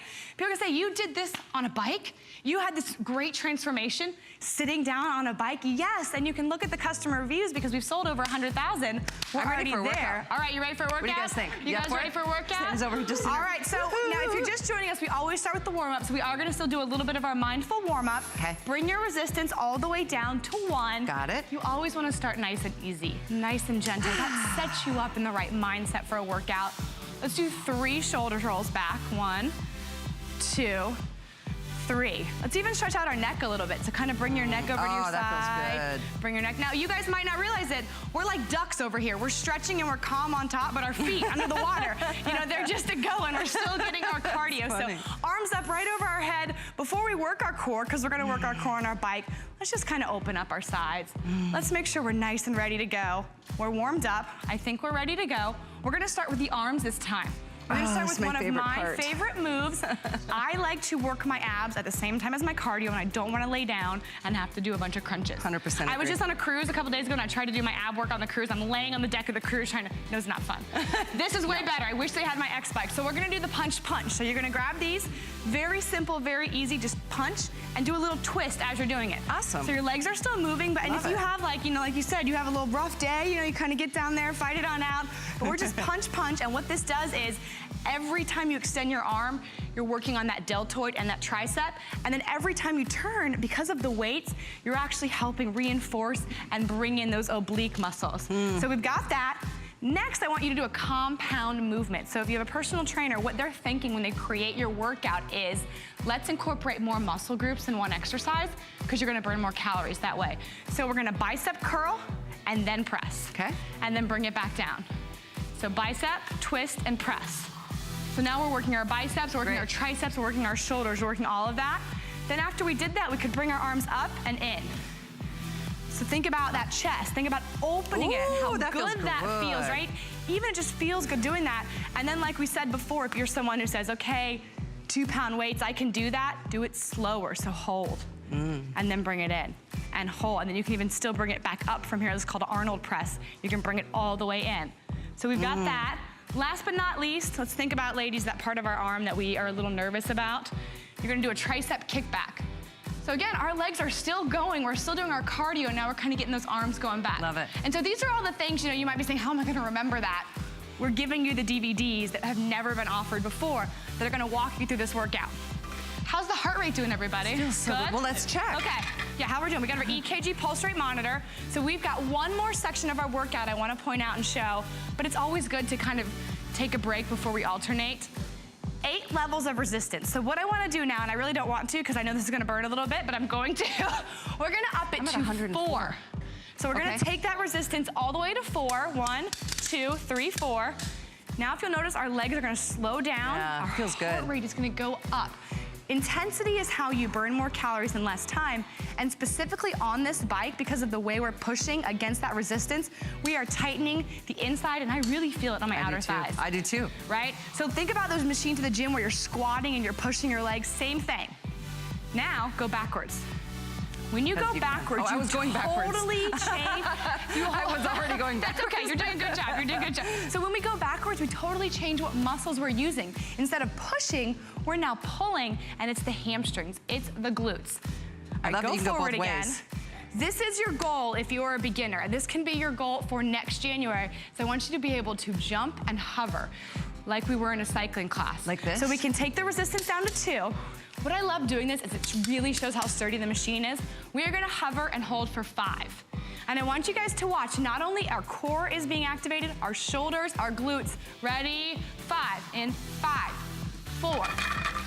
you did this on a bike? You had this great transformation sitting down on a bike? Yes, and you can look at the customer reviews because we've sold over 100,000. We're already there. All right, you ready for a workout? What do you guys think? You guys ready for a workout? Stan's over just All right, so now if you're just joining us, we always start with the warm-up, so we are gonna still do a little bit of our mindful warm-up. Okay. Bring your resistance all the way down to 1. Got it. You always wanna start nice and easy, nice and gentle. That sets you up in the right mindset for a workout. Let's do 3 shoulder rolls back. 1, 2, 3. Let's even stretch out our neck a little bit. So kind of bring your neck over to your side. That feels good. Bring your neck. Now, you guys might not realize it. We're like ducks over here. We're stretching and we're calm on top, but our feet under the water, you know, they're just a-going. We're still getting our cardio. So arms up right over our head. Before we work our core, because we're gonna work our core on our bike, let's just kind of open up our sides. Let's make sure we're nice and ready to go. We're warmed up. I think we're ready to go. We're gonna start with the arms this time. We're gonna start with one of my favorite moves. I like to work my abs at the same time as my cardio, and I don't wanna lay down and have to do a bunch of crunches. 100% I was just on a cruise a couple days ago, and I tried to do my ab work on the cruise. I'm laying on the deck of the cruise trying to, no, it's not fun. This is way better. I wish they had my X bike. So we're gonna do the punch. So you're gonna grab these, very simple, very easy, just punch and do a little twist as you're doing it. Awesome. So your legs are still moving, but and if you have like, you know, like you said, you have a little rough day, you know, you kind of get down there, fight it on out, but we're just punch, and what this does is every time you extend your arm, you're working on that deltoid and that tricep, and then every time you turn, because of the weights, you're actually helping reinforce and bring in those oblique muscles. So we've got that. Next, I want you to do a compound movement. So if you have a personal trainer, what they're thinking when they create your workout is, let's incorporate more muscle groups in one exercise, because you're gonna burn more calories that way. So we're gonna bicep curl and then press. Okay. And then bring it back down. So bicep, twist, and press. So now we're working our biceps, we're working our triceps, we're working our shoulders, we're working all of that. Then after we did that, we could bring our arms up and in. So think about that chest. Think about opening it, how that feels good that feels, right? Even it just feels good doing that. And then like we said before, if you're someone who says, okay, 2-pound weights, I can do that, do it slower, so hold. And then bring it in and hold. And then you can even still bring it back up from here. This is called an Arnold press. You can bring it all the way in. So we've got that. Last but not least, let's think about, ladies, that part of our arm that we are a little nervous about. You're gonna do a tricep kickback. So again, our legs are still going, we're still doing our cardio, and now we're kind of getting those arms going back. Love it. And so these are all the things, you know, you might be saying, how am I gonna remember that? We're giving you the DVDs that have never been offered before that are gonna walk you through this workout. How's the heart rate doing, everybody? Still so good. Well, let's check. Okay, yeah, how we're doing. We got our EKG pulse rate monitor. So we've got one more section of our workout I wanna point out and show, but it's always good to kind of take a break before we alternate. 8 levels of resistance. So what I wanna do now, and I really don't want to because I know this is gonna burn a little bit, but I'm going to, we're gonna up it to 4. So we're gonna take that resistance all the way to 4. 1, 2, 3, 4. Now if you'll notice, our legs are gonna slow down. Yeah, our feels good. heart rate is gonna go up. Intensity is how you burn more calories in less time, and specifically on this bike, because of the way we're pushing against that resistance, we are tightening the inside, and I really feel it on my outer thighs. I do too. Right? So think about those machines at the gym where you're squatting and you're pushing your legs, same thing. Now, go backwards. When you go You backwards, I you was going backwards. totally change. I was already going backwards. That's okay, you're doing a good job, you're doing a good job. So when we go backwards, we totally change what muscles we're using. Instead of pushing, we're now pulling, and it's the hamstrings, it's the glutes. I love that you can go forward both again. ways. This is your goal if you're a beginner. This can be your goal for next January. So I want you to be able to jump and hover like we were in a cycling class. Like this? So we can take the resistance down to 2. What I love doing this is it really shows how sturdy the machine is. We are gonna hover and hold for 5. And I want you guys to watch, not only our core is being activated, our shoulders, our glutes. Ready? 5, in 5, 4,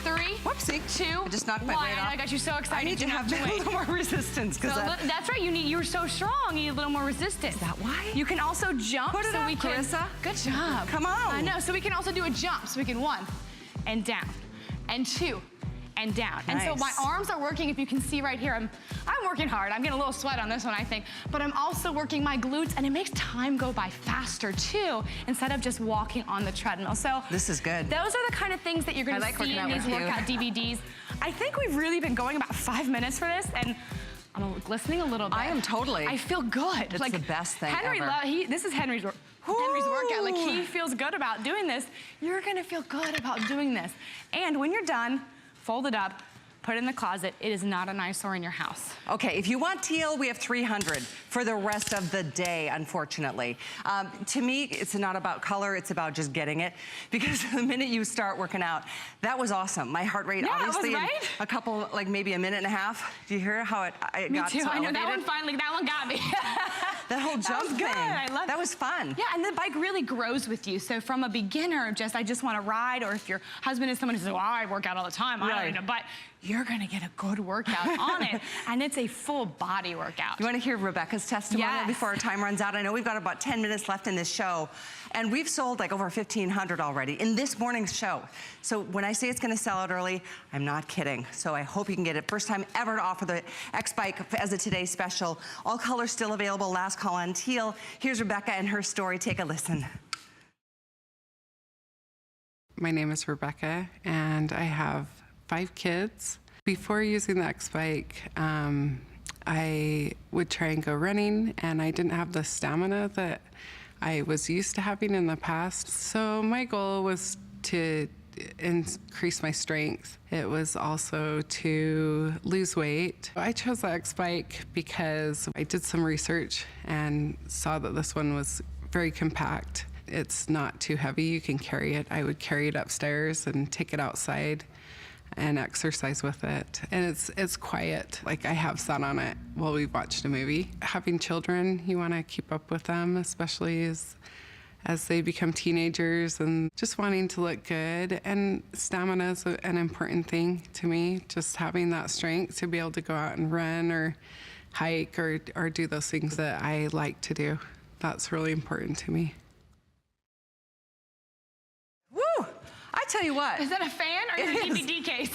3, Whoopsie. 2, I just knocked my 1. weight I know, off. I got you so excited. I need to you have knocked a your weight. little more resistance. So that's right, you're so strong, you need a little more resistance. Is that why? You can also jump. Put it so up, we can, Carissa. Good job. Come on. I know, so we can also do a jump. So we can 1, and down, and 2, and down. And so my Nice. arms are working, if you can see right here, I'm working hard. I'm getting a little sweat on this one, I think. But I'm also working my glutes, and it makes time go by faster too, instead of just walking on the treadmill. So This is good. Those are the kind of things that you're gonna like see working in out these with you. workout DVDs. I think we've really been going about 5 minutes for this, and I'm glistening a little bit. I am totally. I feel good. It's the best thing Henry ever. this is Henry's workout. Like, he feels good about doing this. You're gonna feel good about doing this. And when you're done, fold it up, put it in the closet. It is not an eyesore in your house. Okay, if you want teal, we have 300 for the rest of the day, unfortunately. To me, it's not about color, it's about just getting it. Because the minute you start working out, that was awesome. My heart rate, Yeah, it was obviously, in right. a couple, like maybe a minute and a half. Do you hear how it Me got too. so I know elevated? that one got me. That whole jump was good. thing. I love that was fun. Yeah, and the bike really grows with you. So from a beginner, I just want to ride, or if your husband is someone who says, well, I work out all the time, I don't Right. need a bike, you're gonna get a good workout on it. And it's a full body workout. You want to hear Rebecca's testimonial Yes. before our time runs out? I know we've got about 10 minutes left in this show, and we've sold like over 1,500 already in this morning's show. So when I say it's going to sell out early, I'm not kidding. So I hope you can get it. First time ever to offer the X-Bike as a Today special. All colors still available. Last call on teal. Here's Rebecca and her story. Take a listen. My name is Rebecca, and I have 5 kids. Before using the X-Bike, I would try and go running, and I didn't have the stamina that I was used to having in the past. So my goal was to increase my strength. It was also to lose weight. I chose the X-Bike because I did some research and saw that this one was very compact. It's not too heavy, you can carry it. I would carry it upstairs and take it outside and exercise with it. And it's quiet. Like, I have sat on it while we've watched a movie. Having children, you want to keep up with them, especially as they become teenagers, and just wanting to look good. And stamina is an important thing to me, just having that strength to be able to go out and run or hike or do those things that I like to do. That's really important to me. Woo! I tell you what. Is that a fan or your DVD case?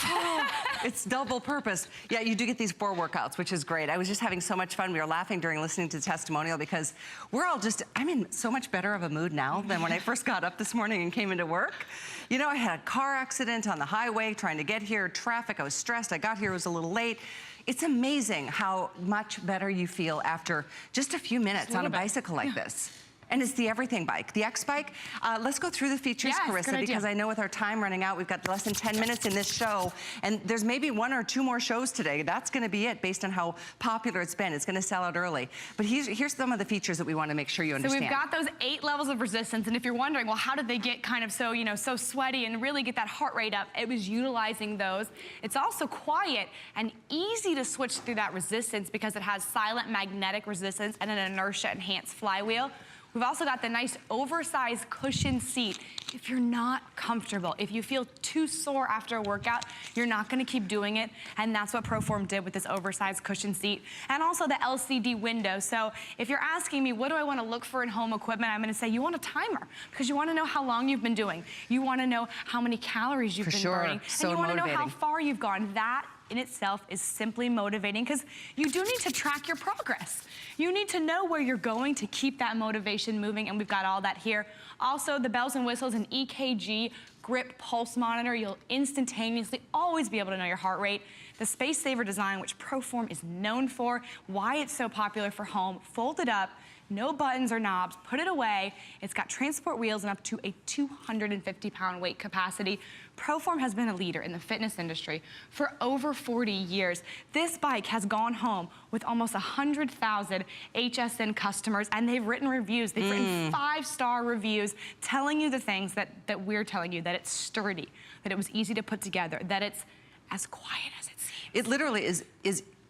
It's double purpose. Yeah, you do get these 4 workouts, which is great. I was just having so much fun. We were laughing during listening to the testimonial because we're all just, I'm in so much better of a mood now than when I first got up this morning and came into work. You know, I had a car accident on the highway trying to get here, traffic, I was stressed. I got here, it was a little late. It's amazing how much better you feel after just a few minutes on a bicycle like this. And it's the everything bike, the X-Bike. Let's go through the features, Yes, good Carissa, idea. because I know with our time running out, we've got less than 10 minutes in this show, and there's maybe 1 or 2 more shows today. That's gonna be it based on how popular it's been. It's gonna sell out early. But here's some of the features that we wanna make sure you understand. So we've got those 8 levels of resistance, and if you're wondering, well, how did they get kind of so, so sweaty and really get that heart rate up? It was utilizing those. It's also quiet and easy to switch through that resistance because it has silent magnetic resistance and an inertia enhanced flywheel. We've also got the nice oversized cushion seat. If you're not comfortable, if you feel too sore after a workout, you're not gonna keep doing it, and that's what Proform did with this oversized cushion seat. And also the LCD window. So if you're asking me, what do I wanna look for in home equipment? I'm gonna say you want a timer, because you wanna know how long you've been doing. You wanna know how many calories you've been burning. So and you wanna know how motivating. far you've gone. That in itself is simply motivating, because you do need to track your progress. You need to know where you're going to keep that motivation moving, and we've got all that here. Also, the bells and whistles, an EKG grip pulse monitor. You'll instantaneously always be able to know your heart rate. the space saver design, which Proform is known for, why it's so popular for home, fold it up, no buttons or knobs, put it away. It's got transport wheels and up to a 250-pound weight capacity. Proform has been a leader in the fitness industry for over 40 years. This bike has gone home with almost 100,000 HSN customers, and they've written reviews. They've written 5-star reviews telling you the things that we're telling you, that it's sturdy, that it was easy to put together, that it's as quiet as it seems. It literally is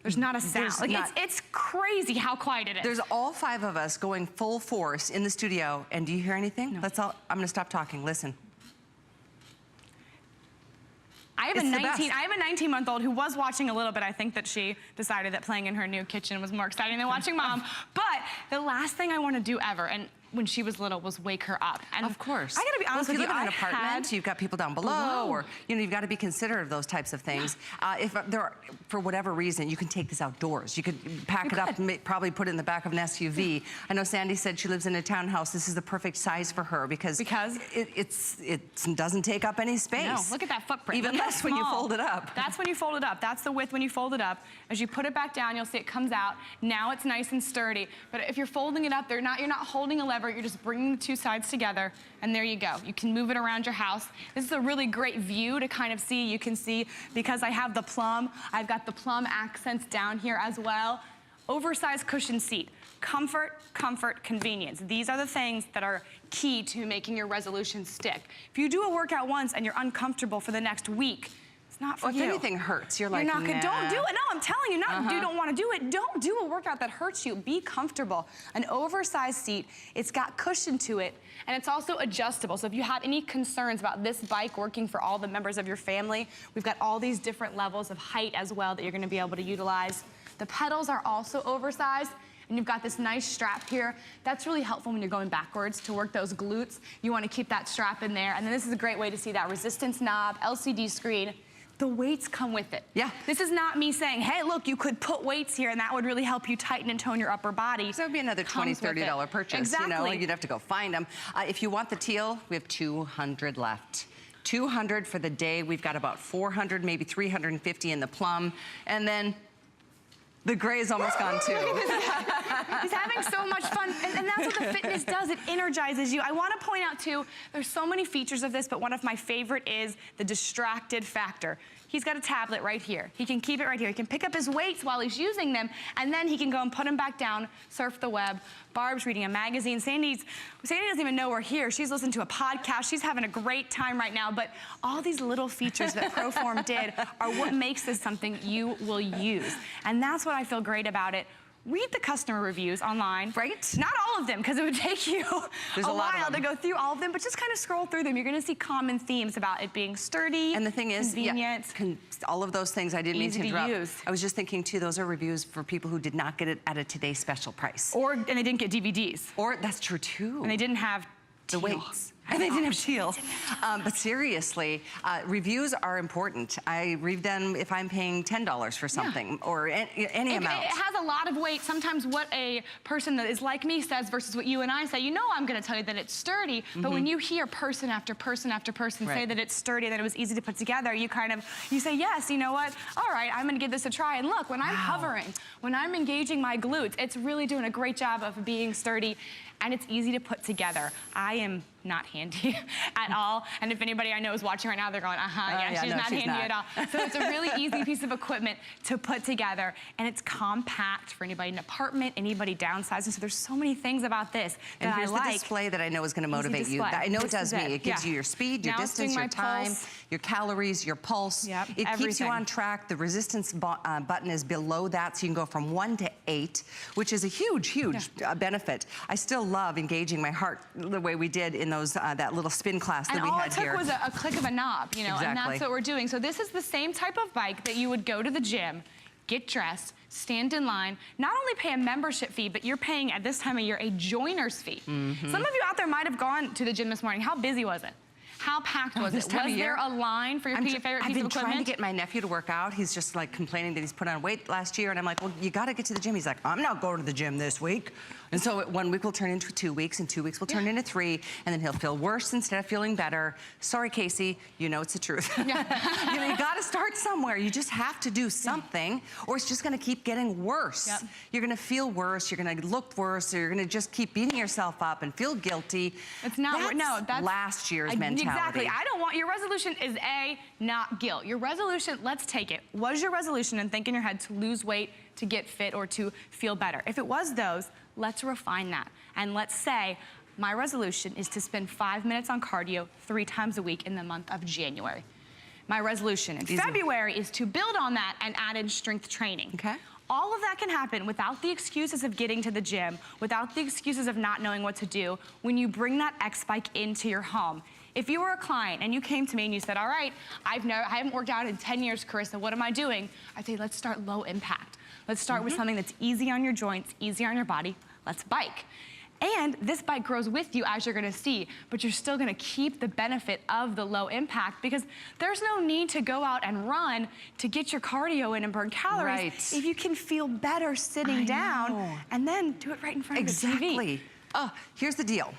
there's not a sound. Like, it's crazy how quiet it is. There's all 5 of us going full force in the studio, and do you hear anything? No. That's all. I'm gonna stop talking. Listen. I have a 19-month-old who was watching a little bit. I think that she decided that playing in her new kitchen was more exciting than watching Mom. But the last thing I want to do ever, and when she was little, was wake her up. And of course. I gotta be honest with you, if you live in an apartment, you've got people down below, or you've got to be considerate of those types of things. If there are, for whatever reason, you can take this outdoors. You could pack it up, and probably put it in the back of an SUV. I know Sandy said she lives in a townhouse. This is the perfect size for her because it doesn't take up any space. No, look at that footprint. Even less when you fold it up. That's when you fold it up. That's the width when you fold it up. As you put it back down, you'll see it comes out. Now it's nice and sturdy. But if you're folding it up, you're not holding a lever. You're just bringing the 2 sides together, and there you go. You can move it around your house. This is a really great view to kind of see. You can see, because I have the plum, I've got the plum accents down here as well. Oversized cushion seat. Comfort, comfort, convenience. These are the things that are key to making your resolution stick. If you do a workout once and you're uncomfortable for the next week, it's not for you. If anything hurts, you're like, not gonna, nah. Don't do it. No, I'm telling you, you don't want to do it. Don't do a workout that hurts you. Be comfortable. An oversized seat, it's got cushion to it, and it's also adjustable. So if you have any concerns about this bike working for all the members of your family, we've got all these different levels of height as well that you're gonna be able to utilize. The pedals are also oversized, and you've got this nice strap here. That's really helpful when you're going backwards to work those glutes. You want to keep that strap in there. And then this is a great way to see that resistance knob, LCD screen. The weights come with it. Yeah. This is not me saying, hey, look, you could put weights here and that would really help you tighten and tone your upper body. So it would be another $20, $30 purchase. Exactly. You know, you'd have to go find them. If you want the teal, we have 200 left. 200 for the day. We've got about 400, maybe 350 in the plum. And then the gray is almost gone too. He's having so much fun, and that's what the fitness does. It energizes you. I want to point out too, there's so many features of this, but one of my favorite is the distracted factor. He's got a tablet right here. He can keep it right here. He can pick up his weights while he's using them, and then he can go and put them back down, surf the web. Barb's reading a magazine. Sandy doesn't even know we're here. She's listening to a podcast. She's having a great time right now, but all these little features that Proform did are what makes this something you will use. And that's what I feel great about it. Read the customer reviews online. Right. Not all of them, because it would take you a while to go through all of them, but just kind of scroll through them. You're going to see common themes about it being sturdy, and the thing is, convenient. All of those things, I didn't mean to interrupt. Use. I was just thinking too, those are reviews for people who did not get it at a Today special price. And they didn't get DVDs. Or, that's true too. And they didn't have the weights. And they didn't have teal. But seriously, reviews are important. I read them if I'm paying $10 for something or any amount. It has a lot of weight. Sometimes what a person that is like me says versus what you and I say, you know I'm going to tell you that it's sturdy, but when you hear person after person after person say that it's sturdy, that it was easy to put together, you say, yes, you know what? All right, I'm going to give this a try. And look, when I'm hovering, when I'm engaging my glutes, it's really doing a great job of being sturdy, and it's easy to put together. I am not handy at all. And if anybody I know is watching right now, they're going, she's not handy at all. So it's a really easy piece of equipment to put together, and it's compact for anybody in an apartment, anybody downsizing. So there's so many things about this that I like. And here's the display that I know is going to motivate you. I know it does me. It gives you your speed, your distance, your time, your calories, your pulse. Yep, it keeps you on track. The resistance button is below that, so you can go from 1 to 8, which is a huge, huge benefit. I still love engaging my heart the way we did in those that little spin class that we had here. And all it took was a click of a knob, you know, and that's what we're doing. So this is the same type of bike that you would go to the gym, get dressed, stand in line, not only pay a membership fee, but you're paying at this time of year a joiner's fee. Some of you out there might have gone to the gym this morning. How busy was it? How packed was it? Was there a line for your favorite piece of equipment? I've been trying to get my nephew to work out. He's just like complaining that he's put on weight last year, and I'm like, well, you got to get to the gym. He's like, I'm not going to the gym this week. And so 1 week will turn into 2 weeks, and 2 weeks will turn into 3, and then he'll feel worse instead of feeling better. Sorry, Casey, you know it's the truth. Yeah. You gotta start somewhere. You just have to do something, or it's just gonna keep getting worse. Yep. You're gonna feel worse, you're gonna look worse, or you're gonna just keep beating yourself up and feel guilty. It's not, that's last year's mentality. Exactly. I don't want, your resolution is A, not guilt. Your resolution, let's take it. Was your resolution, and think in your head, to lose weight, to get fit, or to feel better? If it was those, let's refine that. And let's say, my resolution is to spend 5 minutes on cardio 3 times a week in the month of January. My resolution in February is to build on that and add in strength training. Okay. All of that can happen without the excuses of getting to the gym, without the excuses of not knowing what to do, when you bring that X-Bike into your home. If you were a client and you came to me and you said, all right, I haven't worked out in 10 years, Carissa, what am I doing? I'd say, let's start low impact. Let's start with something that's easy on your joints, easy on your body. Let's bike. And this bike grows with you, as you're gonna see, but you're still gonna keep the benefit of the low impact, because there's no need to go out and run to get your cardio in and burn calories. Right. If you can feel better sitting down and then do it right in front of the TV. Exactly. Oh, here's the deal.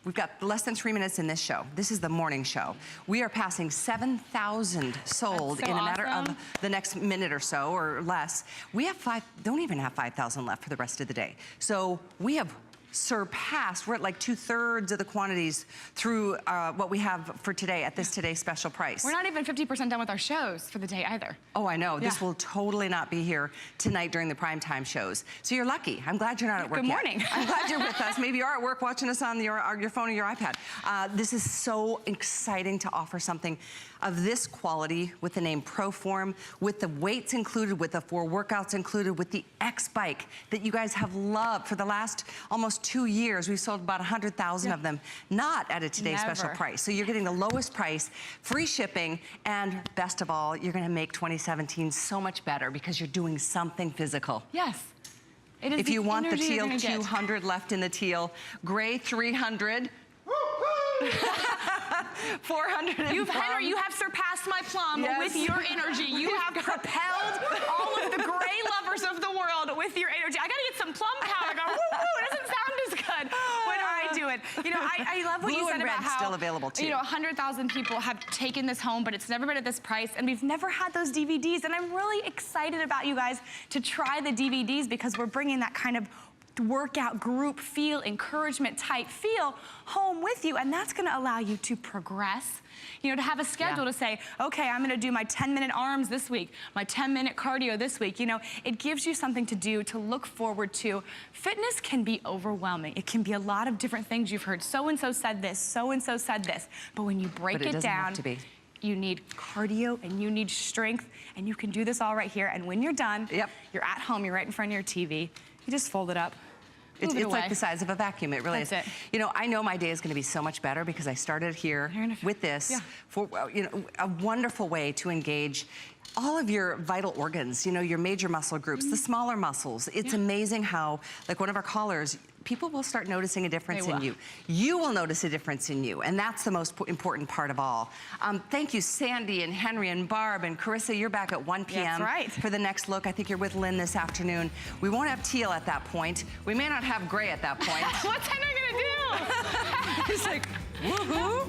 We've got less than 3 minutes in this show. This is the morning show. We are passing 7,000 sold in a matter of the next minute or so, or less. We have don't even have 5,000 left for the rest of the day. So we have surpassed, we're at like 2/3 of the quantities through what we have for today at this today's special price. We're not even 50% done with our shows for the day either. Oh, I know. This will totally not be here tonight during the primetime shows. So you're lucky. I'm glad you're not at work Good yet. morning. I'm glad you're with us. Maybe you're at work watching us on your phone or your iPad. This is so exciting to offer something of this quality with the name Proform, with the weights included, with the 4 workouts included, with the X-Bike that you guys have loved for the last almost 2 years. We've sold about 100,000 of them, not at a today's special price. So you're getting the lowest price, free shipping, and best of all, you're gonna make 2017 so much better because you're doing something physical. Yes. It is if you want the teal, energy 200 left in the teal, gray 300. 400. Henry, you have surpassed my plum with your energy. You have propelled all of the gray lovers of the world with your energy. I gotta get some plum powder. Go, woo, woo, it doesn't sound as good when I do it. You know, I love what you said about how, still available too. You know, 100,000 people have taken this home, but it's never been at this price, and we've never had those DVDs. And I'm really excited about you guys to try the DVDs, because we're bringing that kind of workout group feel, encouragement type feel home with you, and that's gonna allow you to progress. You know, to have a schedule to say, okay, I'm gonna do my 10-minute arms this week, my 10-minute cardio this week. You know, it gives you something to do, to look forward to. Fitness can be overwhelming. It can be a lot of different things. You've heard so-and-so said this, so-and-so said this, but when you break it down, you need cardio and you need strength, and you can do this all right here. And when you're done, you're at home, you're right in front of your TV, you just fold it up. It's like the size of a vacuum. It really is. You know, I know my day is going to be so much better because I started here with this for, you know, a wonderful way to engage all of your vital organs, you know, your major muscle groups, the smaller muscles. It's amazing how, like one of our callers, people will start noticing a difference in you. You will notice a difference in you, and that's the most important part of all. Thank you, Sandy and Henry and Barb and Carissa. You're back at 1 p.m. for the next look. I think you're with Lynn this afternoon. We won't have teal at that point. We may not have gray at that point. What's Henry gonna do? He's like, woohoo.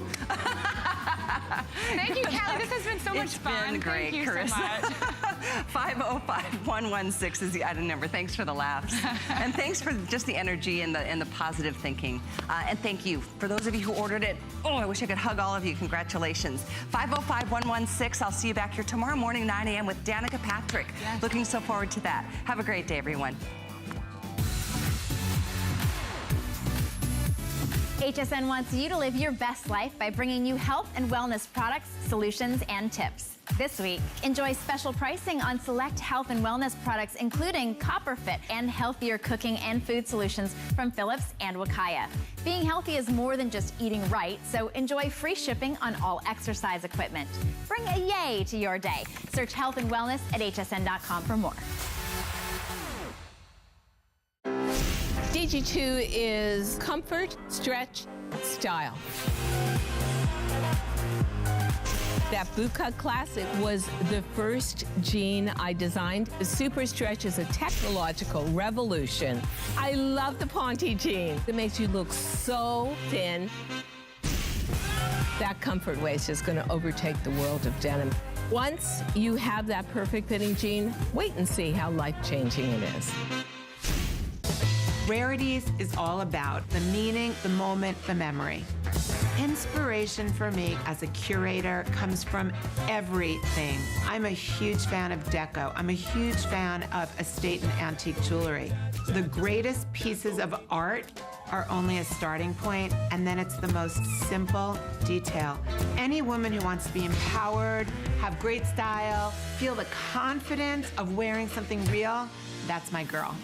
Thank you, Callie. This has been so much fun. It's been great, Thank you Carissa. so much. 505-116 is the item number. Thanks for the laughs. And thanks for just the energy and the positive thinking. And thank you. For those of you who ordered it, oh, I wish I could hug all of you. Congratulations. 505-116. I'll see you back here tomorrow morning, 9 a.m. with Danica Patrick. Looking so forward to that. Have a great day, everyone. HSN wants you to live your best life by bringing you health and wellness products, solutions, and tips. This week, enjoy special pricing on select health and wellness products, including CopperFit and healthier cooking and food solutions from Philips and Wakaya. Being healthy is more than just eating right, so enjoy free shipping on all exercise equipment. Bring a yay to your day. Search health and wellness at hsn.com for more. DG2 is comfort, stretch, style. That bootcut classic was the first jean I designed. The Super Stretch is a technological revolution. I love the Ponte jean. It makes you look so thin. That comfort waist is going to overtake the world of denim. Once you have that perfect fitting jean, wait and see how life-changing it is. Rarities is all about the meaning, the moment, the memory. Inspiration for me as a curator comes from everything. I'm a huge fan of deco. I'm a huge fan of estate and antique jewelry. The greatest pieces of art are only a starting point, and then it's the most simple detail. Any woman who wants to be empowered, have great style, feel the confidence of wearing something real, that's my girl.